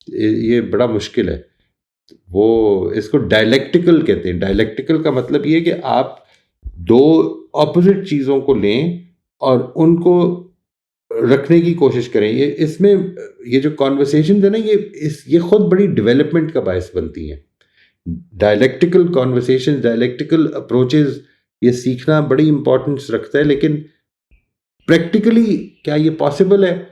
ये बड़ा मुश्किल है। वो इसको डायलेक्टिकल कहते हैं। डायलेक्टिकल का मतलब ये है कि आप 2 ऑपोज़िट चीज़ों को लें और उनको रखने की कोशिश करें। ये जो कन्वर्सेशंस है ना, ये खुद बड़ी डेवलपमेंट का बायस बनती हैं। डायलेक्टिकल कन्वर्सेशंस, डायलेक्टिकल अप्रोचेस, ये सीखना बड़ी इंपॉर्टेंस रखता है, लेकिन प्रैक्टिकली क्या ये पॉसिबल है?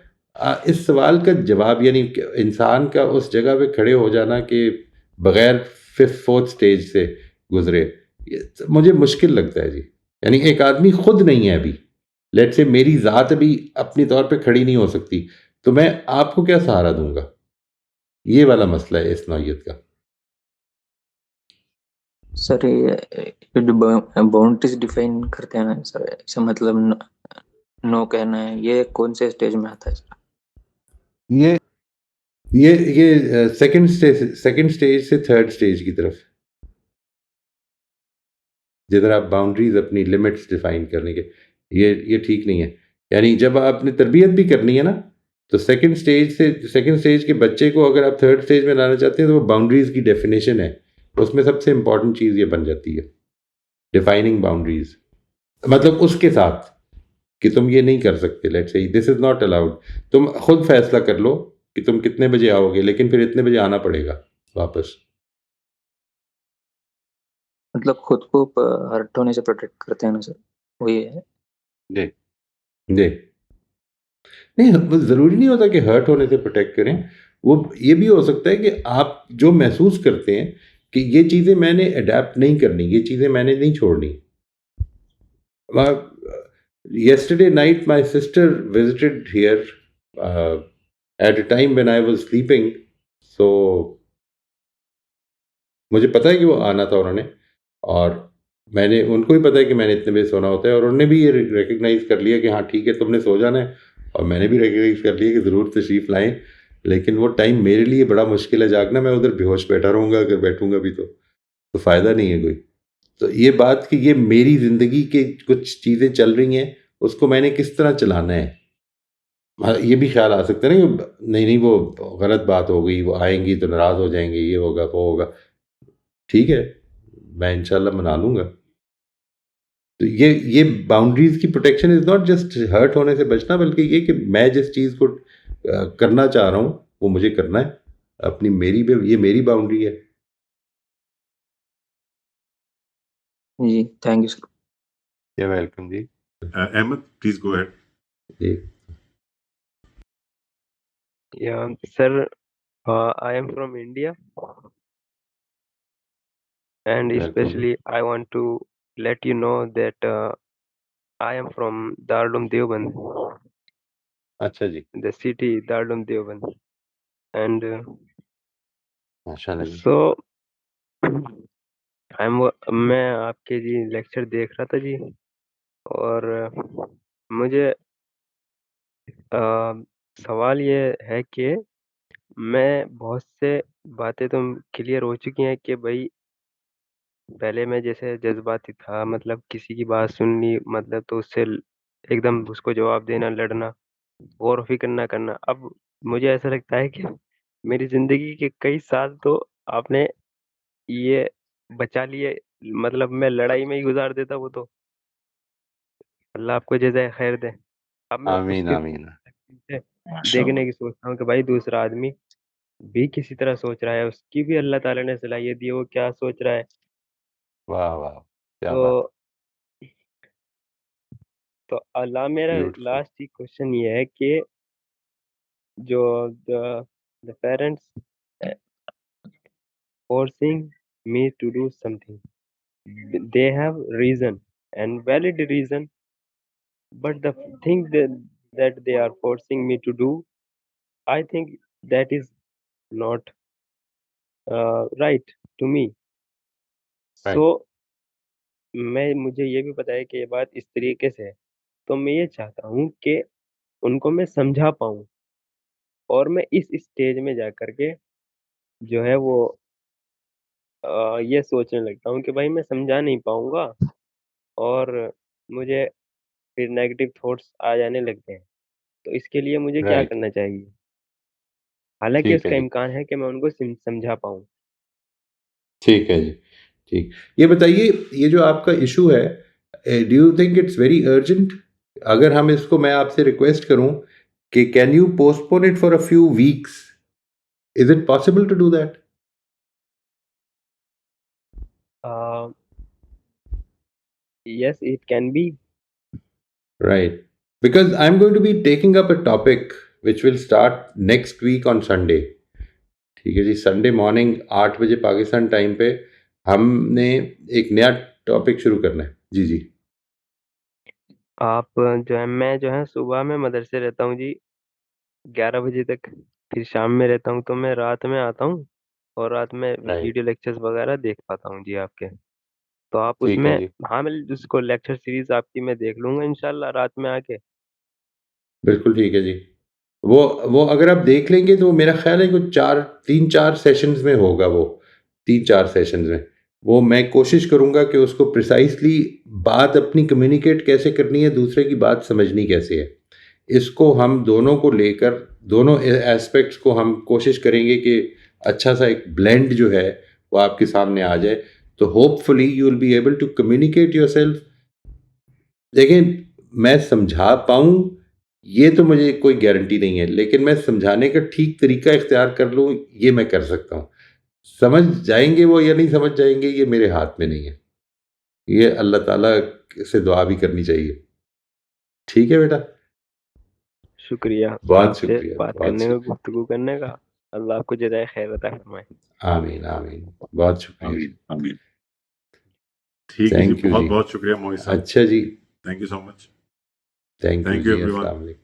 इस सवाल का जवाब, यानी कि इंसान का उस जगह पे खड़े हो जाना कि बगैर फिफ्थ फोर्थ स्टेज से गुजरे, मुझे मुश्किल लगता है जी। यानी एक आदमी खुद नहीं है अभी, लेट्स से मेरी ज़ात अभी अपनी तौर पे खड़ी नहीं हो सकती, तो मैं आपको क्या सहारा दूंगा? ये वाला मसला है इस नौयत का। सर ये जो बाउंड्रीज डिफाइन करते हैं ना सर, इसका मतलब नो कहना है, ये कौन से स्टेज में आता है सर? ये सेकंड स्टेज से थर्ड स्टेज की तरफ, जिधर आप बाउंड्रीज अपनी लिमिट्स डिफाइन करने के, ये ठीक नहीं है। यानी जब आपने तरबियत भी करनी है ना, तो सेकंड स्टेज के बच्चे को अगर आप थर्ड स्टेज में लाना चाहते हैं, तो वो बाउंड्रीज की डेफिनेशन है, उसमें सबसे इंपॉर्टेंट चीज़ ये बन जाती है, डिफाइनिंग बाउंड्रीज। मतलब उसके साथ कि तुम ये नहीं कर सकते, let's say this is not allowed. तुम खुद फैसला कर लो कि तुम कितने बजे आओगे, लेकिन फिर इतने बजे आना पड़ेगा वापस। मतलब खुद को हर्ट होने से प्रोटेक्ट करते हैं ना सर, वो ये है। जी जी। नहीं, वो ज़रूरी नहीं होता कि हर्ट होने से प्रोटेक्ट करें। वो ये भी हो सकता है कि आप जो महसूस करते हैं कि ये चीज़ें मैंने अडेप्ट नहीं करनी, ये चीज़ें मैंने नहीं छोड़नी। Yesterday night, my sister visited here at a time when I was sleeping. So मुझे पता है कि वो आना था उन्होंने, और मैंने उनको भी पता है कि मैंने इतने बजे सोना होता है, और उन्होंने भी ये रिकग्नाइज़ कर लिया कि हाँ ठीक है, तुमने सो जाना है, और मैंने भी रिकग्नाइज़ कर लिया कि ज़रूर तशरीफ़ लाएँ। लेकिन वो टाइम मेरे लिए बड़ा मुश्किल है जागना, मैं उधर बेहोश बैठा रहूँगा अगर बैठूँगा भी तो फ़ायदा नहीं है कोई। तो ये बात कि ये मेरी ज़िंदगी के कुछ चीज़ें चल रही हैं, उसको मैंने किस तरह चलाना है। हाँ, ये भी ख़्याल आ सकता है ना कि नहीं, वो गलत बात हो गई, वो आएँगी तो नाराज़ हो जाएँगे, ये होगा, वो होगा। ठीक है, मैं इंशाल्लाह मना लूँगा। तो ये बाउंड्रीज़ की protection is not just hurt होने से बचना, बल्कि ये कि मैं जिस चीज़ को करना चाह रहा हूँ, वो मुझे करना है। अपनी ये मेरी बाउंड्री है। जी, thank you sir. You are welcome जी। Ahmed, please go ahead. जी। Yeah, sir, I am from India, and welcome जी। especially I want to let you know that I am from Darul Deoband, अच्छा जी, the city Darul Deoband, and माशाल्लाह जी। so मैं आपके जी lecture देख रहा था जी, और मुझे सवाल ये है कि मैं बहुत से बातें तो क्लियर हो चुकी हैं कि भाई पहले मैं जैसे जज़्बाती था, मतलब किसी की बात सुननी मतलब तो उससे एकदम उसको जवाब देना, लड़ना, गौर-फ़िक्र ना करना। अब मुझे ऐसा लगता है कि मेरी ज़िंदगी के कई साल तो आपने ये बचा लिए, मतलब मैं लड़ाई में ही गुज़ार देता वो तो। अल्लाह आपको जज़ाए खैर दे। अब मैं आमीन, उसके आमीन। से देखने की सोचता हूँ कि भाई दूसरा आदमी भी किसी तरह सोच रहा है, उसकी भी अल्लाह ताला ने सलाहियत दी है, वो क्या सोच रहा है। वाह, वाह! क्या तो बात! अल्लाह मेरा ब्यूटीफुल। लास्ट ही क्वेश्चन ये है कि जो the parents forcing me to do something. They have reason and valid reason, but the thing that they are forcing me to do, I think that is not right to me. Right. So मुझे ये भी पता है कि ये बात इस तरीके से है। तो मैं ये चाहता हूँ कि उनको मैं समझा पाऊँ और मैं इस स्टेज में जाकर के जो है वो ये सोचने लगता हूँ कि भाई मैं समझा नहीं पाऊँगा और मुझे फिर नेगेटिव थॉट्स आ जाने लगते हैं। तो इसके लिए मुझे क्या राइट, करना चाहिए? हालाँकि ठीक है इसका जी, इम्कान है कि मैं उनको समझा पाऊँ। ठीक है जी, ठीक। ये बताइए, ये जो आपका इशू है, do you think it's very urgent? अगर हम इसको, मैं आपसे रिक्वेस्ट करूं कि can you postpone it for a few weeks, is it possible to do that? Uh, yes, it can be. Right. Because I'm going to be taking up a topic which will start next week on Sunday. ठीक है जी, Sunday morning 8 बजे Pakistan time पे हमने एक नया topic शुरू करना है। जी, जी। आप जो है मैं जो है सुबह में मदरसे रहता हूँ जी 11 बजे तक, फिर शाम में रहता हूँ तो मैं रात में आता हूँ और रात में राइट, वीडियो लेक्चर्स वगैरह देख पाता हूँ जी आपके। तो आप ठीक है उसमें जी। हाँ, मैं उसको लेक्चर सीरीज़ आपकी मैं देख लूँगा इंशाल्लाह रात में आके। बिल्कुल ठीक है जी। वो अगर आप देख लेंगे तो मेरा ख़्याल है कुछ 4 3-4 सेशंस में होगा वो, 3-4 सेशंस में। वो मैं कोशिश करूँगा कि उसको प्रिसाइज़ली बात अपनी कम्युनिकेट कैसे करनी है, दूसरे की बात समझनी कैसे है। इसको हम दोनों को लेकर, दोनों एस्पेक्ट्स को हम कोशिश करेंगे कि अच्छा सा एक ब्लेंड जो है वो आपके सामने आ जाए। तो hopefully you will be able to communicate yourself. देखिए, मैं समझा पाऊँ ये तो मुझे कोई गारंटी नहीं है, लेकिन मैं समझाने का ठीक तरीका इख्तियार कर लूँ, ये मैं कर सकता हूँ। समझ जाएँगे वो या नहीं समझ जाएँगे, ये मेरे हाथ में नहीं है। ये अल्लाह ताला से दुआ भी करनी चाहिए। ठीक है बेटा? शुक्रिया बहुत आपसे शुक्रिया, बात बहुत करने का, शुक्रिया। गुफ्तगू करने का। अल्लाह आपको जज़ाए खैर अता फरमाए। आमीन, आमीन। बहुत शुक्रिया जी। आमीन आमीन। ठीक है जी, थैंक यू बहुत जी। बहुत शुक्रिया मोहित साहब। अच्छा जी, thank you so much. Thank you thank you जी। एवरीवन। अस्सलाम वालेकुम।